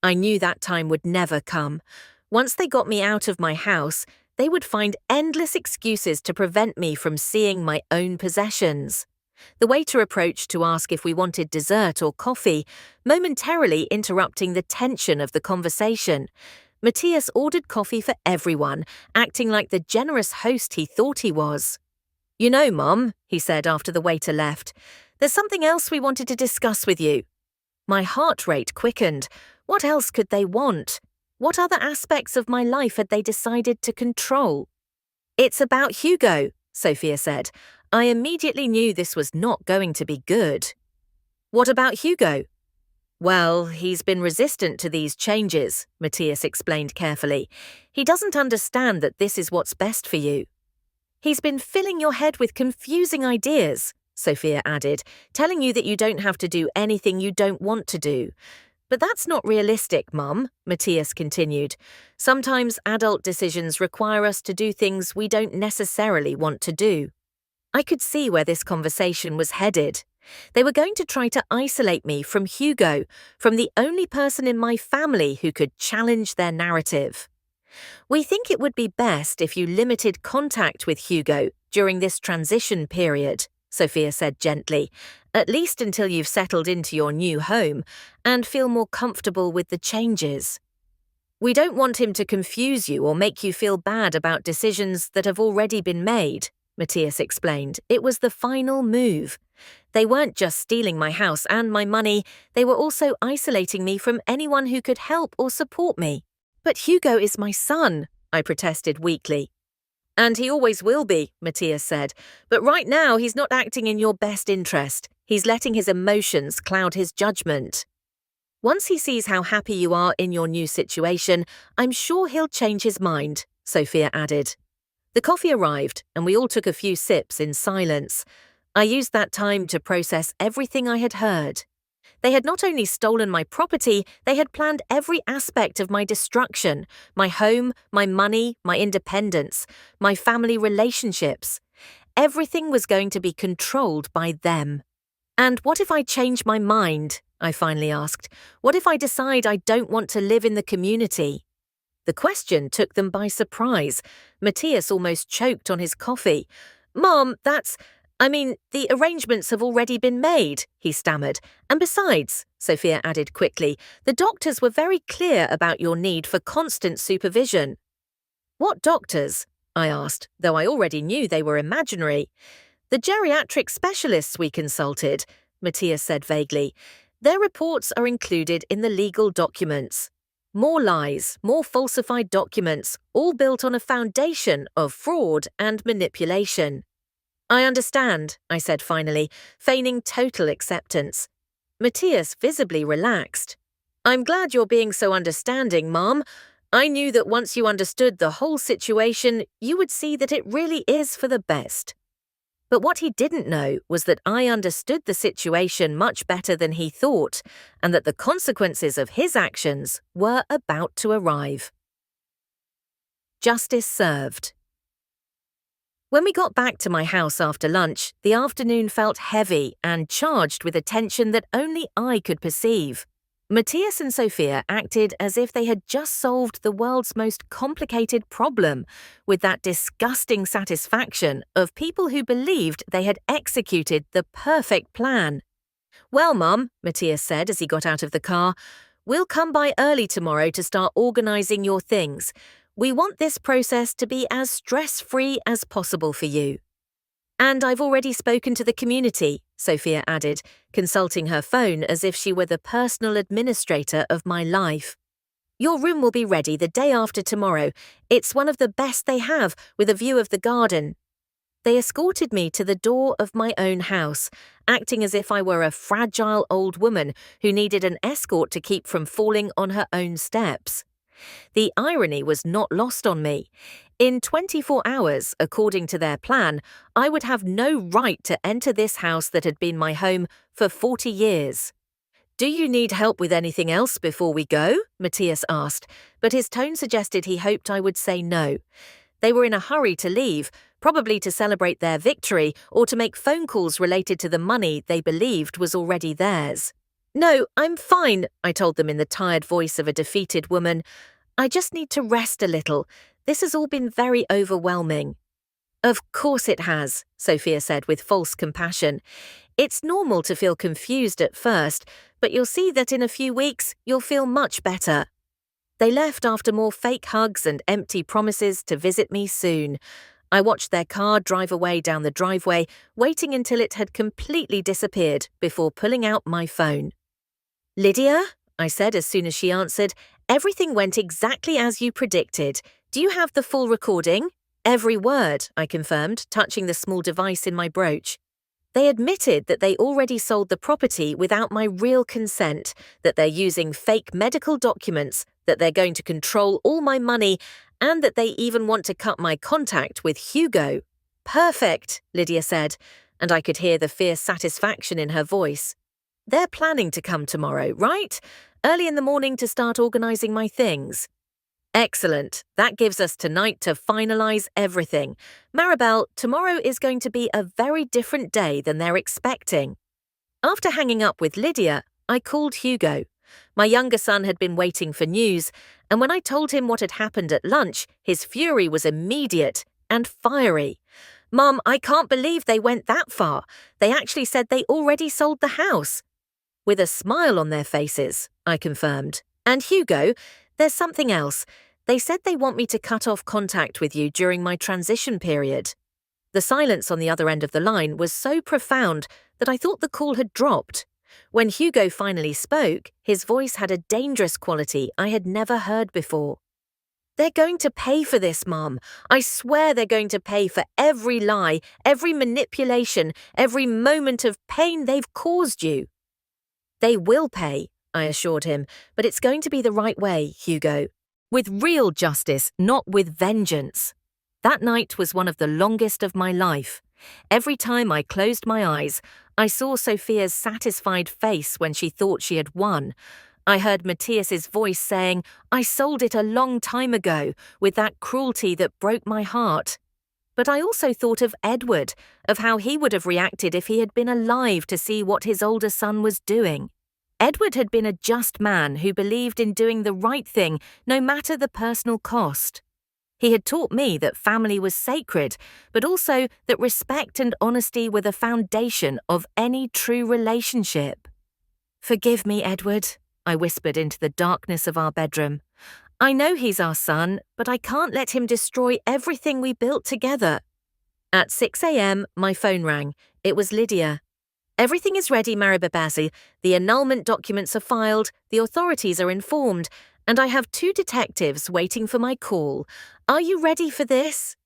I knew that time would never come. Once they got me out of my house, they would find endless excuses to prevent me from seeing my own possessions. The waiter approached to ask if we wanted dessert or coffee, momentarily interrupting the tension of the conversation. Matthias ordered coffee for everyone, acting like the generous host he thought he was. "You know, Mum," he said after the waiter left, "there's something else we wanted to discuss with you." My heart rate quickened. What else could they want? What other aspects of my life had they decided to control? "It's about Hugo," Sophia said. I immediately knew this was not going to be good. "What about Hugo?" "Well, he's been resistant to these changes," Matthias explained carefully. "He doesn't understand that this is what's best for you." "He's been filling your head with confusing ideas," Sophia added, "telling you that you don't have to do anything you don't want to do." "But that's not realistic, Mum," Matthias continued. "Sometimes adult decisions require us to do things we don't necessarily want to do." I could see where this conversation was headed. They were going to try to isolate me from Hugo, from the only person in my family who could challenge their narrative. "We think it would be best if you limited contact with Hugo during this transition period," Sophia said gently, "at least until you've settled into your new home and feel more comfortable with the changes. We don't want him to confuse you or make you feel bad about decisions that have already been made," Matthias explained. "It was the final move. They weren't just stealing my house and my money, they were also isolating me from anyone who could help or support me." "But Hugo is my son," I protested weakly. "And he always will be," Matthias said. "But right now he's not acting in your best interest. He's letting his emotions cloud his judgment. Once he sees how happy you are in your new situation, I'm sure he'll change his mind," Sophia added. The coffee arrived, and we all took a few sips in silence. I used that time to process everything I had heard. They had not only stolen my property, they had planned every aspect of my destruction: my home, my money, my independence, my family relationships. Everything was going to be controlled by them. "And what if I change my mind?" I finally asked. "What if I decide I don't want to live in the community?" The question took them by surprise. Matthias almost choked on his coffee. "Mom, the arrangements have already been made," he stammered. "And besides," Sophia added quickly, "the doctors were very clear about your need for constant supervision." "What doctors?" I asked, though I already knew they were imaginary. "The geriatric specialists we consulted," Matthias said vaguely. "Their reports are included in the legal documents. More lies, more falsified documents, all built on a foundation of fraud and manipulation." "I understand," I said finally, feigning total acceptance. Matthias visibly relaxed. "I'm glad you're being so understanding, Mom. I knew that once you understood the whole situation, you would see that it really is for the best." But what he didn't know was that I understood the situation much better than he thought, and that the consequences of his actions were about to arrive. Justice served. When we got back to my house after lunch, the afternoon felt heavy and charged with a tension that only I could perceive. Matthias and Sophia acted as if they had just solved the world's most complicated problem, with that disgusting satisfaction of people who believed they had executed the perfect plan. "Well, Mum," Matthias said as he got out of the car, "we'll come by early tomorrow to start organising your things. We want this process to be as stress-free as possible for you." "And I've already spoken to the community," Sophia added, consulting her phone as if she were the personal administrator of my life. Your room will be ready the day after tomorrow. It's one of the best they have, with a view of the garden. They escorted me to the door of my own house, acting as if I were a fragile old woman who needed an escort to keep from falling on her own steps. The irony was not lost on me. In 24 hours, according to their plan, I would have no right to enter this house that had been my home for 40 years. "Do you need help with anything else before we go?" Matthias asked, but his tone suggested he hoped I would say no. They were in a hurry to leave, probably to celebrate their victory or to make phone calls related to the money they believed was already theirs. "No, I'm fine," I told them in the tired voice of a defeated woman. "I just need to rest a little. This has all been very overwhelming." "Of course it has," Sophia said with false compassion. "It's normal to feel confused at first, but you'll see that in a few weeks you'll feel much better." They left after more fake hugs and empty promises to visit me soon. I watched their car drive away down the driveway, waiting until it had completely disappeared before pulling out my phone. "Lydia," I said as soon as she answered, "everything went exactly as you predicted. Do you have the full recording?" "Every word," I confirmed, touching the small device in my brooch. They admitted that they already sold the property without my real consent, that they're using fake medical documents, that they're going to control all my money, and that they even want to cut my contact with Hugo. "Perfect," Lydia said, and I could hear the fierce satisfaction in her voice. "They're planning to come tomorrow, right? Early in the morning to start organizing my things." "Excellent. That gives us tonight to finalize everything. Maribel, tomorrow is going to be a very different day than they're expecting." After hanging up with Lydia, I called Hugo. My younger son had been waiting for news, and when I told him what had happened at lunch, his fury was immediate and fiery. "Mum, I can't believe they went that far. They actually said they already sold the house." With a smile on their faces, I confirmed. "And Hugo, there's something else. They said they want me to cut off contact with you during my transition period." The silence on the other end of the line was so profound that I thought the call had dropped. When Hugo finally spoke, his voice had a dangerous quality I had never heard before. "They're going to pay for this, Mum. I swear they're going to pay for every lie, every manipulation, every moment of pain they've caused you." "They will pay," I assured him, "but it's going to be the right way, Hugo. With real justice, not with vengeance." That night was one of the longest of my life. Every time I closed my eyes, I saw Sophia's satisfied face when she thought she had won. I heard Matthias's voice saying, "I sold it a long time ago," with that cruelty that broke my heart. But I also thought of Edward, of how he would have reacted if he had been alive to see what his older son was doing. Edward had been a just man who believed in doing the right thing no matter the personal cost. He had taught me that family was sacred, but also that respect and honesty were the foundation of any true relationship. "Forgive me, Edward," I whispered into the darkness of our bedroom. "I know he's our son, but I can't let him destroy everything we built together." At 6 a.m., my phone rang. It was Lydia. "Everything is ready, Maribel. The annulment documents are filed, the authorities are informed, and I have 2 detectives waiting for my call. Are you ready for this?"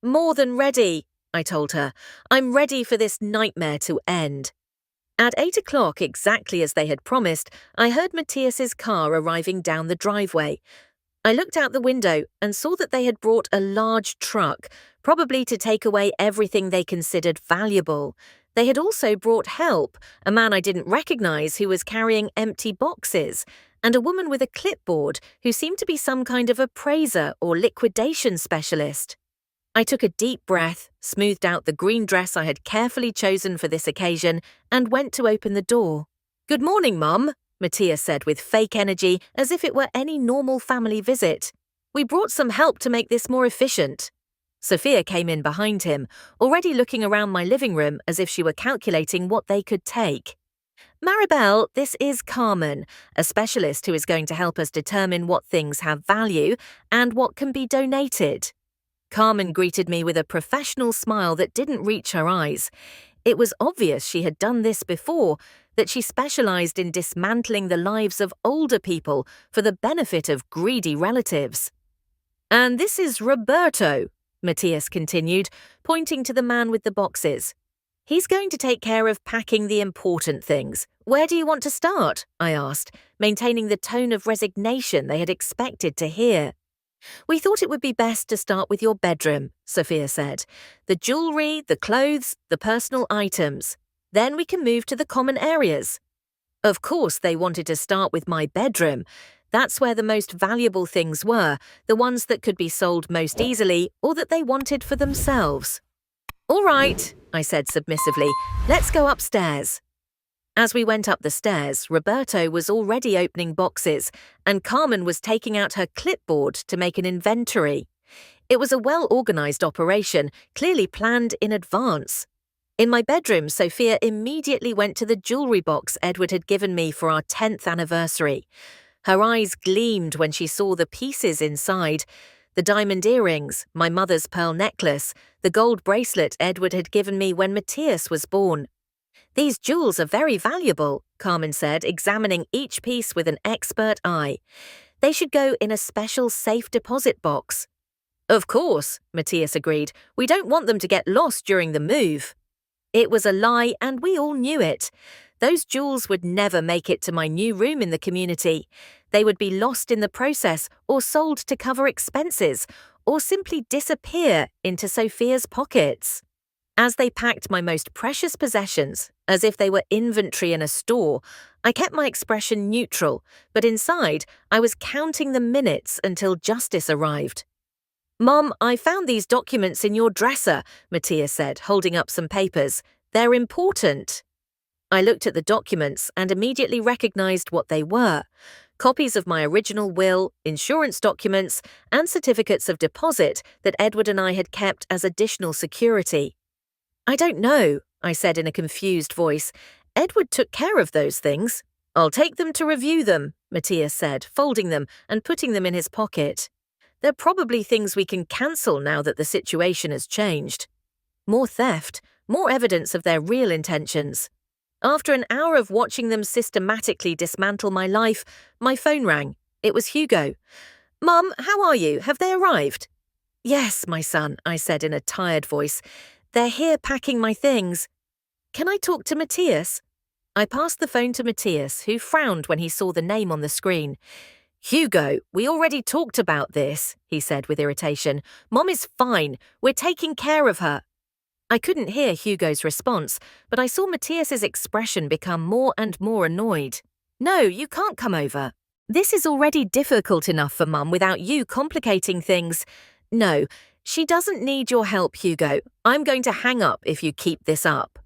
"More than ready," I told her. "I'm ready for this nightmare to end." At 8 o'clock, exactly as they had promised, I heard Matthias's car arriving down the driveway. I looked out the window and saw that they had brought a large truck, probably to take away everything they considered valuable. They had also brought help, a man I didn't recognize who was carrying empty boxes, and a woman with a clipboard who seemed to be some kind of appraiser or liquidation specialist. I took a deep breath, smoothed out the green dress I had carefully chosen for this occasion, and went to open the door. "Good morning, Mum," Matthias said with fake energy, as if it were any normal family visit. "We brought some help to make this more efficient." Sophia came in behind him, already looking around my living room as if she were calculating what they could take. "Maribel, this is Carmen, a specialist who is going to help us determine what things have value and what can be donated." Carmen greeted me with a professional smile that didn't reach her eyes. It was obvious she had done this before, that she specialized in dismantling the lives of older people for the benefit of greedy relatives. "And this is Roberto," Matthias continued, pointing to the man with the boxes. "He's going to take care of packing the important things. Where do you want to start?" I asked, maintaining the tone of resignation they had expected to hear. "We thought it would be best to start with your bedroom," Sophia said. "The jewelry, the clothes, the personal items. Then we can move to the common areas." Of course they wanted to start with my bedroom. That's where the most valuable things were, the ones that could be sold most easily or that they wanted for themselves. "All right," I said submissively, "let's go upstairs." As we went up the stairs, Roberto was already opening boxes, and Carmen was taking out her clipboard to make an inventory. It was a well-organized operation, clearly planned in advance. In my bedroom, Sophia immediately went to the jewelry box Edward had given me for our 10th anniversary. Her eyes gleamed when she saw the pieces inside: the diamond earrings, my mother's pearl necklace, the gold bracelet Edward had given me when Matthias was born. "These jewels are very valuable," Carmen said, examining each piece with an expert eye. "They should go in a special safe deposit box." "Of course," Matthias agreed. "We don't want them to get lost during the move." It was a lie, and we all knew it. Those jewels would never make it to my new room in the community. They would be lost in the process, or sold to cover expenses, or simply disappear into Sophia's pockets. As they packed my most precious possessions, as if they were inventory in a store, I kept my expression neutral, but inside I was counting the minutes until justice arrived. "Mom, I found these documents in your dresser," Matthias said, holding up some papers. "They're important." I looked at the documents and immediately recognized what they were: copies of my original will, insurance documents, and certificates of deposit that Edward and I had kept as additional security. "I don't know," I said in a confused voice. "Edward took care of those things." "I'll take them to review them," Matthias said, folding them and putting them in his pocket. "They're probably things we can cancel now that the situation has changed." More theft, more evidence of their real intentions. After an hour of watching them systematically dismantle my life, my phone rang. It was Hugo. "Mum, how are you? Have they arrived?" "Yes, my son," I said in a tired voice. "They're here packing my things." "Can I talk to Matthias?" I passed the phone to Matthias, who frowned when he saw the name on the screen. "Hugo, we already talked about this," he said with irritation. "Mom is fine. We're taking care of her." I couldn't hear Hugo's response, but I saw Matthias's expression become more and more annoyed. "No, you can't come over. This is already difficult enough for Mum without you complicating things. No, she doesn't need your help, Hugo. I'm going to hang up if you keep this up."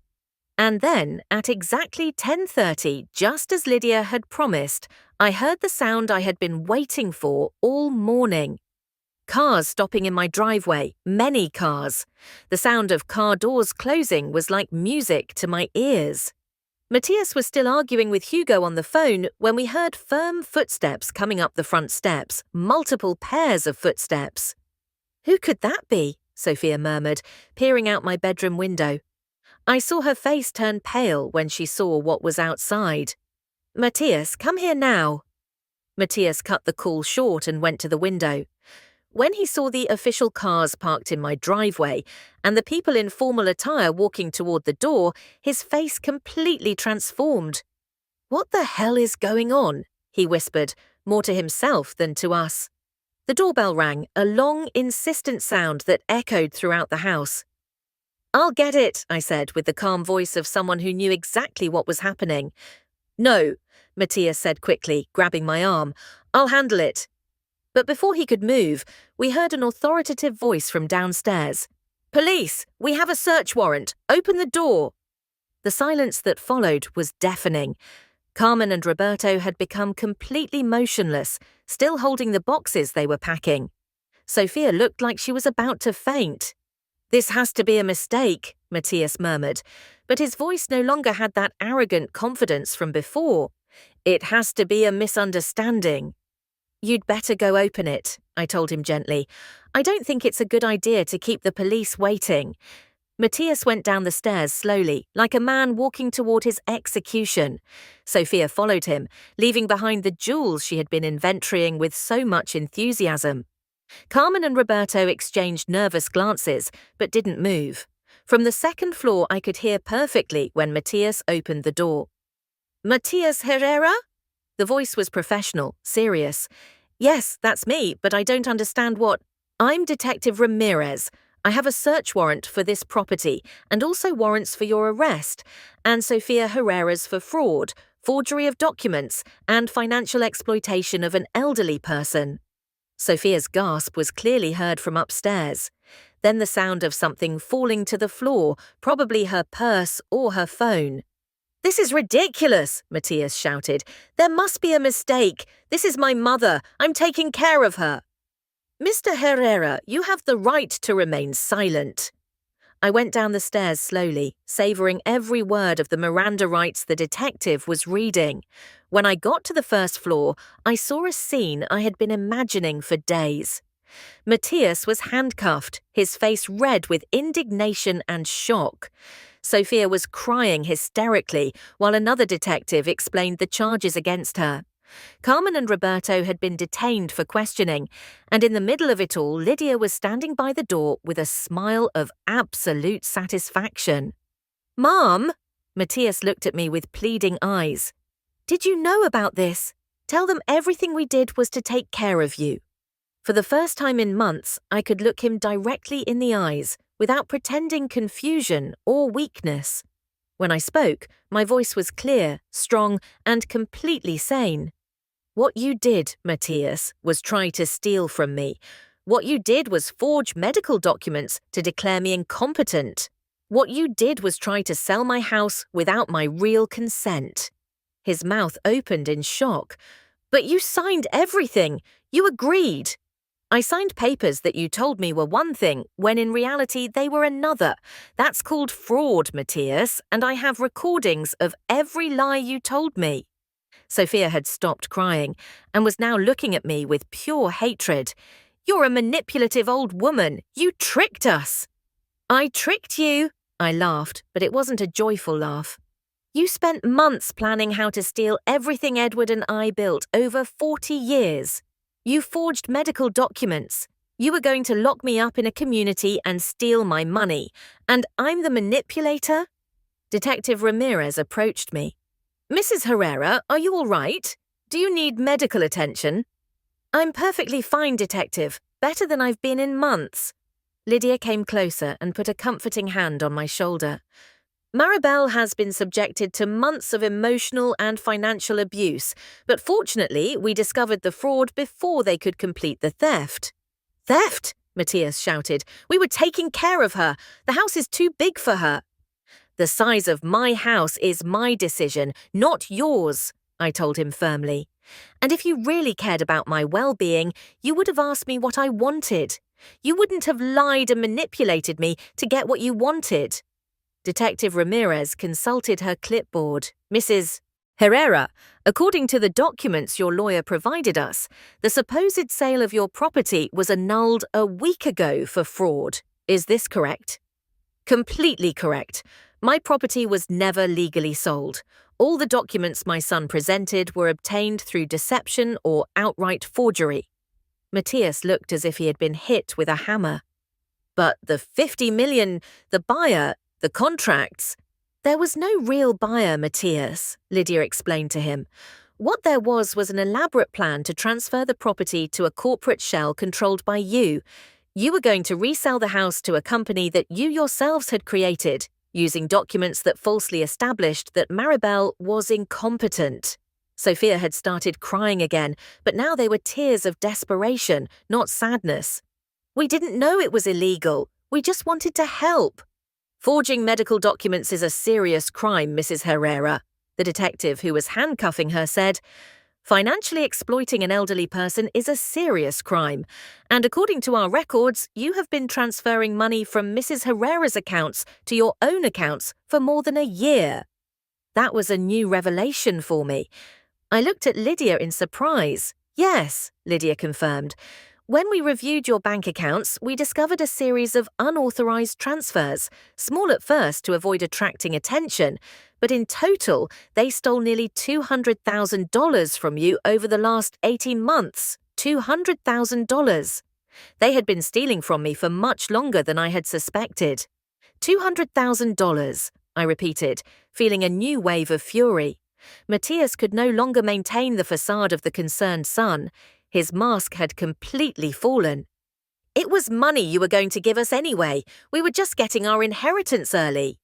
And then, at exactly 10:30, just as Lydia had promised, I heard the sound I had been waiting for all morning. Cars stopping in my driveway, many cars. The sound of car doors closing was like music to my ears. Matthias was still arguing with Hugo on the phone when we heard firm footsteps coming up the front steps, multiple pairs of footsteps. "Who could that be?" Sophia murmured, peering out my bedroom window. I saw her face turn pale when she saw what was outside. "Matthias, come here now." Matthias cut the call short and went to the window. When he saw the official cars parked in my driveway and the people in formal attire walking toward the door, his face completely transformed. "What the hell is going on?" he whispered, more to himself than to us. The doorbell rang, a long, insistent sound that echoed throughout the house. "I'll get it," I said with the calm voice of someone who knew exactly what was happening. "No," Matthias said quickly, grabbing my arm. "I'll handle it." But before he could move, we heard an authoritative voice from downstairs. "Police! We have a search warrant! Open the door!" The silence that followed was deafening. Carmen and Roberto had become completely motionless, still holding the boxes they were packing. Sophia looked like she was about to faint. "This has to be a mistake," Matthias murmured, but his voice no longer had that arrogant confidence from before. "It has to be a misunderstanding." "You'd better go open it," I told him gently. "I don't think it's a good idea to keep the police waiting." Matthias went down the stairs slowly, like a man walking toward his execution. Sophia followed him, leaving behind the jewels she had been inventorying with so much enthusiasm. Carmen and Roberto exchanged nervous glances, but didn't move. From the second floor I could hear perfectly when Matthias opened the door. "Matthias Herrera?" The voice was professional, serious. "Yes, that's me, but I don't understand what—" "I'm Detective Ramirez. I have a search warrant for this property, and also warrants for your arrest, and Sophia Herrera's for fraud, forgery of documents, and financial exploitation of an elderly person." Sophia's gasp was clearly heard from upstairs. Then the sound of something falling to the floor, probably her purse or her phone. "This is ridiculous," Matthias shouted. "There must be a mistake. This is my mother. I'm taking care of her." "Mr. Herrera, you have the right to remain silent." I went down the stairs slowly, savoring every word of the Miranda rights the detective was reading. When I got to the first floor, I saw a scene I had been imagining for days. Matthias was handcuffed, his face red with indignation and shock. Sophia was crying hysterically while another detective explained the charges against her. Carmen and Roberto had been detained for questioning, and in the middle of it all, Lydia was standing by the door with a smile of absolute satisfaction. "Mom," Matthias looked at me with pleading eyes. "Did you know about this? Tell them everything we did was to take care of you." For the first time in months, I could look him directly in the eyes, without pretending confusion or weakness. When I spoke, my voice was clear, strong, and completely sane. "What you did, Matthias, was try to steal from me. What you did was forge medical documents to declare me incompetent. What you did was try to sell my house without my real consent." His mouth opened in shock. "But you signed everything. You agreed." "I signed papers that you told me were one thing, when in reality they were another. That's called fraud, Matthias, and I have recordings of every lie you told me." Sophia had stopped crying and was now looking at me with pure hatred. "You're a manipulative old woman. You tricked us." "I tricked you," I laughed, but it wasn't a joyful laugh. "You spent months planning how to steal everything Edward and I built over 40 years. You forged medical documents. You were going to lock me up in a community and steal my money. And I'm the manipulator?" Detective Ramirez approached me. "Mrs. Herrera, are you all right? Do you need medical attention?" "I'm perfectly fine, Detective. Better than I've been in months." Lydia came closer and put a comforting hand on my shoulder. "Maribel has been subjected to months of emotional and financial abuse, but fortunately we discovered the fraud before they could complete the theft." "Theft?" Matthias shouted. "We were taking care of her. The house is too big for her." "The size of my house is my decision, not yours," I told him firmly. "And if you really cared about my well-being, you would have asked me what I wanted. You wouldn't have lied and manipulated me to get what you wanted." Detective Ramirez consulted her clipboard. "Mrs. Herrera, according to the documents your lawyer provided us, the supposed sale of your property was annulled a week ago for fraud. Is this correct?" "Completely correct. My property was never legally sold. All the documents my son presented were obtained through deception or outright forgery." Matthias looked as if he had been hit with a hammer. "But the 50 million, the buyer, the contracts—" "There was no real buyer, Matthias," Lydia explained to him. "What there was an elaborate plan to transfer the property to a corporate shell controlled by you. You were going to resell the house to a company that you yourselves had created, using documents that falsely established that Maribel was incompetent." Sophia had started crying again, but now they were tears of desperation, not sadness. "We didn't know it was illegal. We just wanted to help." "Forging medical documents is a serious crime, Mrs. Herrera," the detective who was handcuffing her said. "Financially exploiting an elderly person is a serious crime, and according to our records, you have been transferring money from Mrs. Herrera's accounts to your own accounts for more than a year." That was a new revelation for me. I looked at Lydia in surprise. "Yes," Lydia confirmed. When we reviewed your bank accounts, we discovered a series of unauthorized transfers, small at first to avoid attracting attention, but in total, they stole nearly $200,000 from you over the last 18 months. $200,000. They had been stealing from me for much longer than I had suspected. $200,000, I repeated, feeling a new wave of fury. Matthias could no longer maintain the facade of the concerned son. His mask had completely fallen. It was money you were going to give us anyway. We were just getting our inheritance early.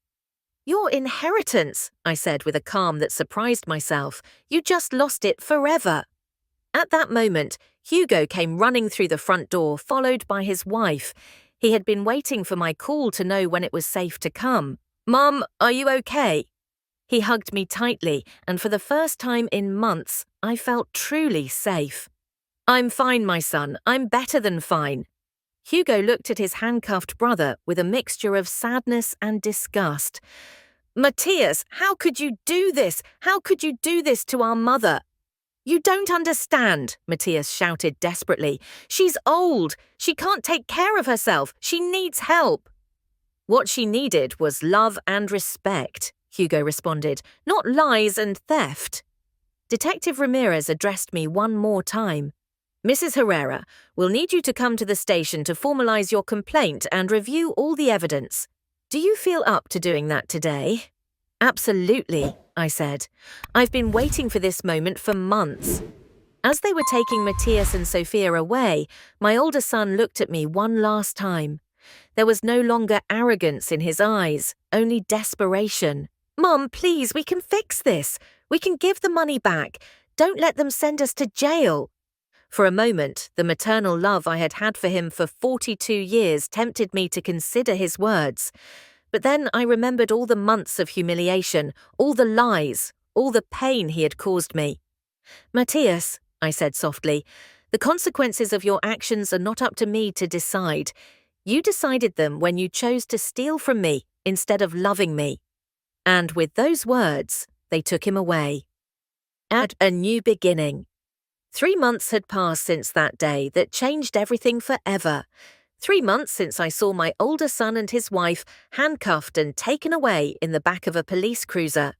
Your inheritance, I said with a calm that surprised myself. You just lost it forever. At that moment, Hugo came running through the front door, followed by his wife. He had been waiting for my call to know when it was safe to come. Mum, are you okay? He hugged me tightly, and for the first time in months, I felt truly safe. I'm fine, my son. I'm better than fine. Hugo looked at his handcuffed brother with a mixture of sadness and disgust. Matthias, how could you do this? How could you do this to our mother? You don't understand, Matthias shouted desperately. She's old. She can't take care of herself. She needs help. What she needed was love and respect, Hugo responded, not lies and theft. Detective Ramirez addressed me one more time. Mrs. Herrera, we'll need you to come to the station to formalize your complaint and review all the evidence. Do you feel up to doing that today? Absolutely, I said. I've been waiting for this moment for months. As they were taking Matthias and Sophia away, my older son looked at me one last time. There was no longer arrogance in his eyes, only desperation. Mom, please, we can fix this. We can give the money back. Don't let them send us to jail. For a moment, the maternal love I had had for him for 42 years tempted me to consider his words. But then I remembered all the months of humiliation, all the lies, all the pain he had caused me. Matthias, I said softly, the consequences of your actions are not up to me to decide. You decided them when you chose to steal from me instead of loving me. And with those words, they took him away. At a new beginning. 3 months had passed since that day that changed everything forever. 3 months since I saw my older son and his wife handcuffed and taken away in the back of a police cruiser.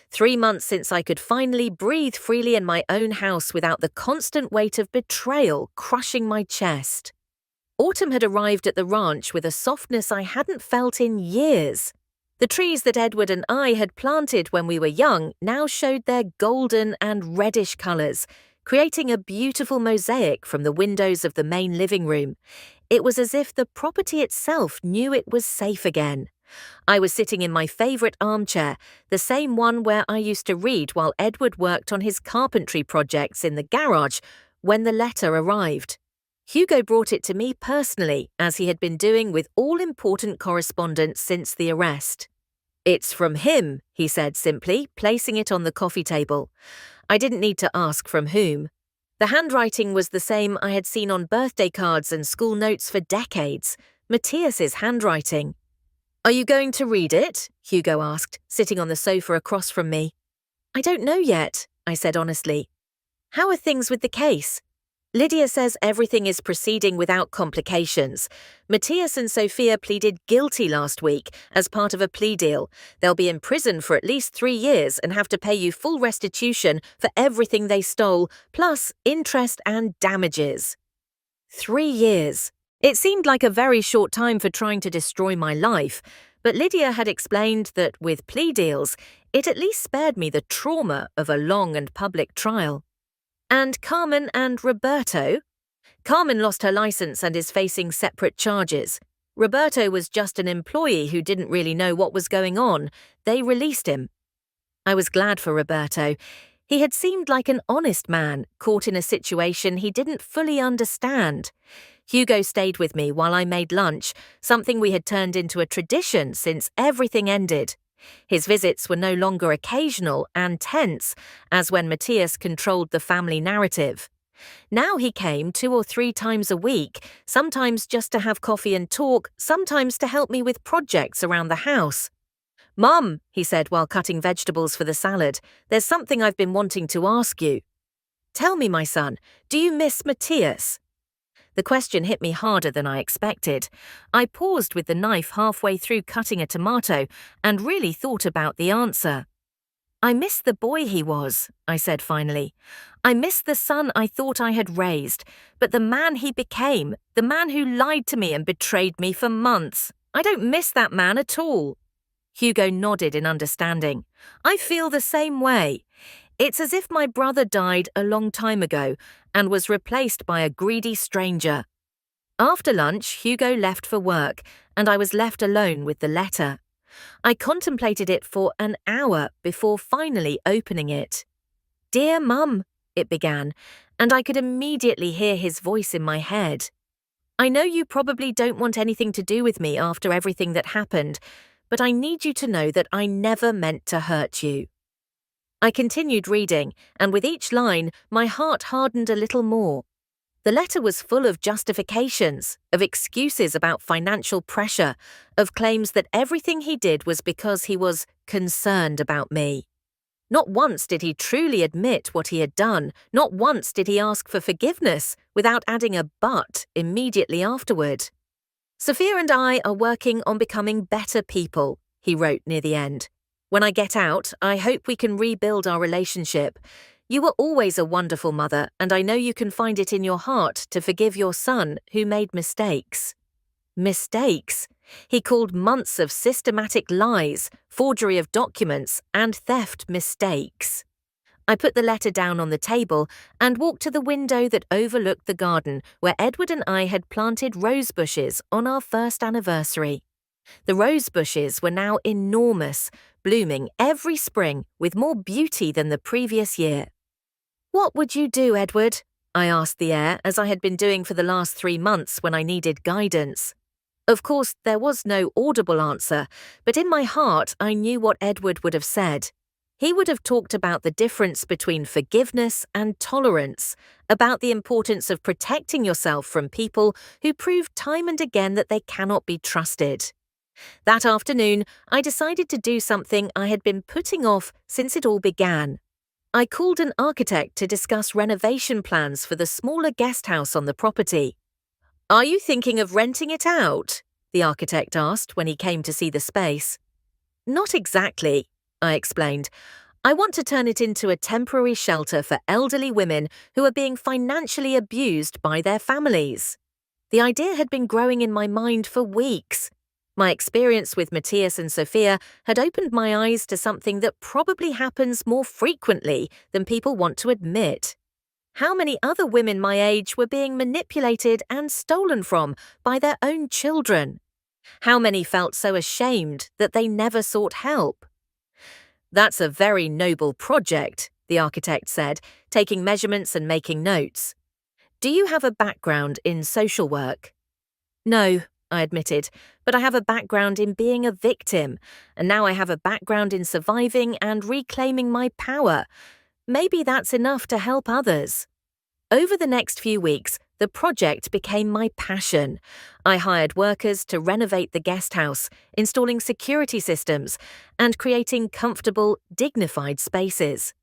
3 months since I could finally breathe freely in my own house without the constant weight of betrayal crushing my chest. Autumn had arrived at the ranch with a softness I hadn't felt in years. The trees that Edward and I had planted when we were young now showed their golden and reddish colours, creating a beautiful mosaic from the windows of the main living room. It was as if the property itself knew it was safe again. I was sitting in my favourite armchair, the same one where I used to read while Edward worked on his carpentry projects in the garage, when the letter arrived. Hugo brought it to me personally, as he had been doing with all important correspondence since the arrest. It's from him, he said simply, placing it on the coffee table. I didn't need to ask from whom. The handwriting was the same I had seen on birthday cards and school notes for decades, Matthias's handwriting. Are you going to read it? Hugo asked, sitting on the sofa across from me. I don't know yet, I said honestly. How are things with the case? Lydia says everything is proceeding without complications. Matthias and Sophia pleaded guilty last week as part of a plea deal. They'll be in prison for at least 3 years and have to pay you full restitution for everything they stole, plus interest and damages. 3 years. It seemed like a very short time for trying to destroy my life, but Lydia had explained that with plea deals, it at least spared me the trauma of a long and public trial. And Carmen and Roberto? Carmen lost her license and is facing separate charges. Roberto was just an employee who didn't really know what was going on. They released him. I was glad for Roberto. He had seemed like an honest man, caught in a situation he didn't fully understand. Hugo stayed with me while I made lunch, something we had turned into a tradition since everything ended. His visits were no longer occasional and tense, as when Matthias controlled the family narrative. Now he came 2 or 3 times a week, sometimes just to have coffee and talk, sometimes to help me with projects around the house. Mum, he said while cutting vegetables for the salad, there's something I've been wanting to ask you. Tell me, my son, do you miss Matthias? The question hit me harder than I expected. I paused with the knife halfway through cutting a tomato and really thought about the answer. I miss the boy he was, I said finally. I miss the son I thought I had raised, but the man he became, the man who lied to me and betrayed me for months. I don't miss that man at all. Hugo nodded in understanding. I feel the same way. It's as if my brother died a long time ago and was replaced by a greedy stranger. After lunch, Hugo left for work, and I was left alone with the letter. I contemplated it for an hour before finally opening it. "Dear Mum," it began, and I could immediately hear his voice in my head. "I know you probably don't want anything to do with me after everything that happened, but I need you to know that I never meant to hurt you." I continued reading, and with each line, my heart hardened a little more. The letter was full of justifications, of excuses about financial pressure, of claims that everything he did was because he was concerned about me. Not once did he truly admit what he had done. Not once did he ask for forgiveness, without adding a "but" immediately afterward. "Sophia and I are working on becoming better people," he wrote near the end. "When I get out, I hope we can rebuild our relationship. You were always a wonderful mother, and I know you can find it in your heart to forgive your son who made mistakes." Mistakes? He called months of systematic lies, forgery of documents, and theft mistakes. I put the letter down on the table and walked to the window that overlooked the garden where Edward and I had planted rose bushes on our first anniversary. The rose bushes were now enormous, blooming every spring with more beauty than the previous year. "What would you do, Edward?" I asked the heir, as I had been doing for the last 3 months when I needed guidance. Of course, there was no audible answer, but in my heart I knew what Edward would have said. He would have talked about the difference between forgiveness and tolerance, about the importance of protecting yourself from people who prove time and again that they cannot be trusted. That afternoon, I decided to do something I had been putting off since it all began. I called an architect to discuss renovation plans for the smaller guest house on the property. "Are you thinking of renting it out?" the architect asked when he came to see the space. "Not exactly," I explained. "I want to turn it into a temporary shelter for elderly women who are being financially abused by their families." The idea had been growing in my mind for weeks. My experience with Matthias and Sophia had opened my eyes to something that probably happens more frequently than people want to admit. How many other women my age were being manipulated and stolen from by their own children? How many felt so ashamed that they never sought help? "That's a very noble project," the architect said, taking measurements and making notes. "Do you have a background in social work?" "No," I admitted, "but I have a background in being a victim, and now I have a background in surviving and reclaiming my power. Maybe that's enough to help others." Over the next few weeks, the project became my passion. I hired workers to renovate the guest house, installing security systems, and creating comfortable, dignified spaces.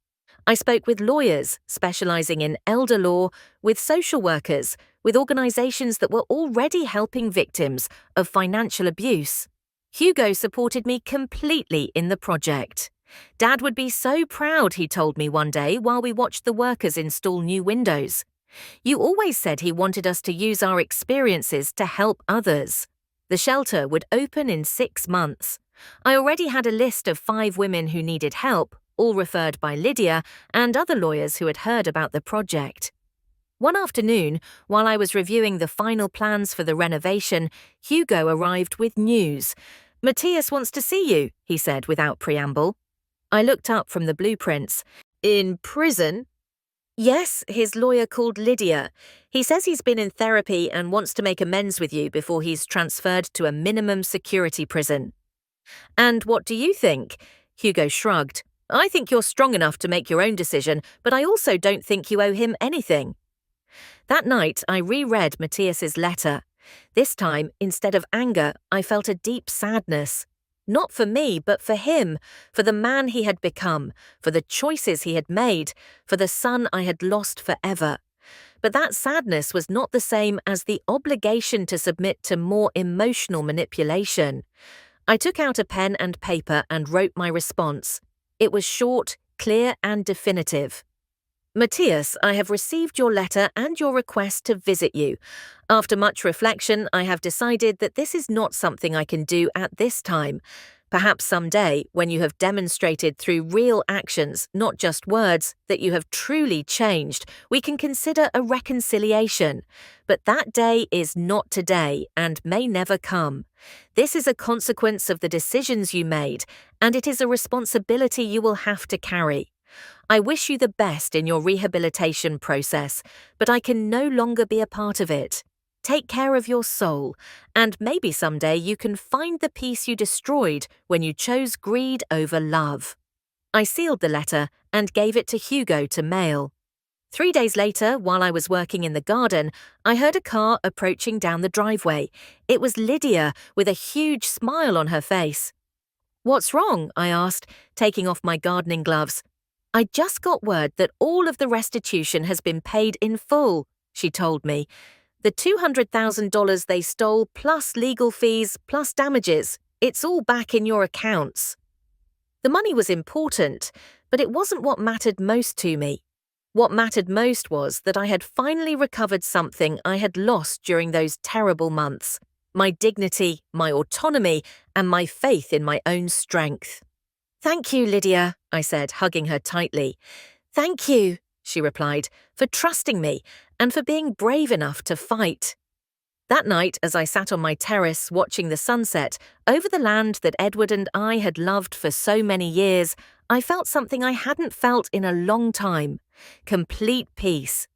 I spoke with lawyers specializing in elder law, with social workers, with organizations that were already helping victims of financial abuse. Hugo supported me completely in the project. "Dad would be so proud," he told me one day while we watched the workers install new windows. "You always said he wanted us to use our experiences to help others." The shelter would open in 6 months. I already had a list of 5 women who needed help, all referred by Lydia and other lawyers who had heard about the project. One afternoon, while I was reviewing the final plans for the renovation, Hugo arrived with news. "Matthias wants to see you," he said without preamble. I looked up from the blueprints. "In prison?" "Yes, his lawyer called Lydia. He says he's been in therapy and wants to make amends with you before he's transferred to a minimum security prison." "And what do you think?" Hugo shrugged. "I think you're strong enough to make your own decision, but I also don't think you owe him anything." That night, I reread Matthias's letter. This time, instead of anger, I felt a deep sadness. Not for me, but for him, for the man he had become, for the choices he had made, for the son I had lost forever. But that sadness was not the same as the obligation to submit to more emotional manipulation. I took out a pen and paper and wrote my response. It was short, clear, and definitive. Matthias, I have received your letter and your request to visit you. After much reflection, I have decided that this is not something I can do at this time. Perhaps someday, when you have demonstrated through real actions, not just words, that you have truly changed, we can consider a reconciliation. But that day is not today and may never come. This is a consequence of the decisions you made, and it is a responsibility you will have to carry. I wish you the best in your rehabilitation process, but I can no longer be a part of it. Take care of your soul, and maybe someday you can find the peace you destroyed when you chose greed over love. I sealed the letter and gave it to Hugo to mail. 3 days later, while I was working in the garden, I heard a car approaching down the driveway. It was Lydia, with a huge smile on her face. "What's wrong?" I asked, taking off my gardening gloves. "I just got word that all of the restitution has been paid in full," she told me. "The $200,000 they stole, plus legal fees, plus damages. It's all back in your accounts." The money was important, but it wasn't what mattered most to me. What mattered most was that I had finally recovered something I had lost during those terrible months: my dignity, my autonomy, and my faith in my own strength. "Thank you, Lydia," I said, hugging her tightly. "Thank you," she replied, "for trusting me and for being brave enough to fight." That night, as I sat on my terrace watching the sunset over the land that Edward and I had loved for so many years, I felt something I hadn't felt in a long time: complete peace.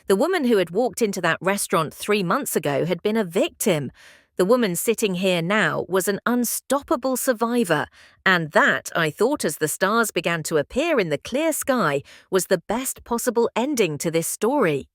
The woman who had walked into that restaurant 3 months ago had been a victim. The woman sitting here now was an unstoppable survivor, and that, I thought as the stars began to appear in the clear sky, was the best possible ending to this story.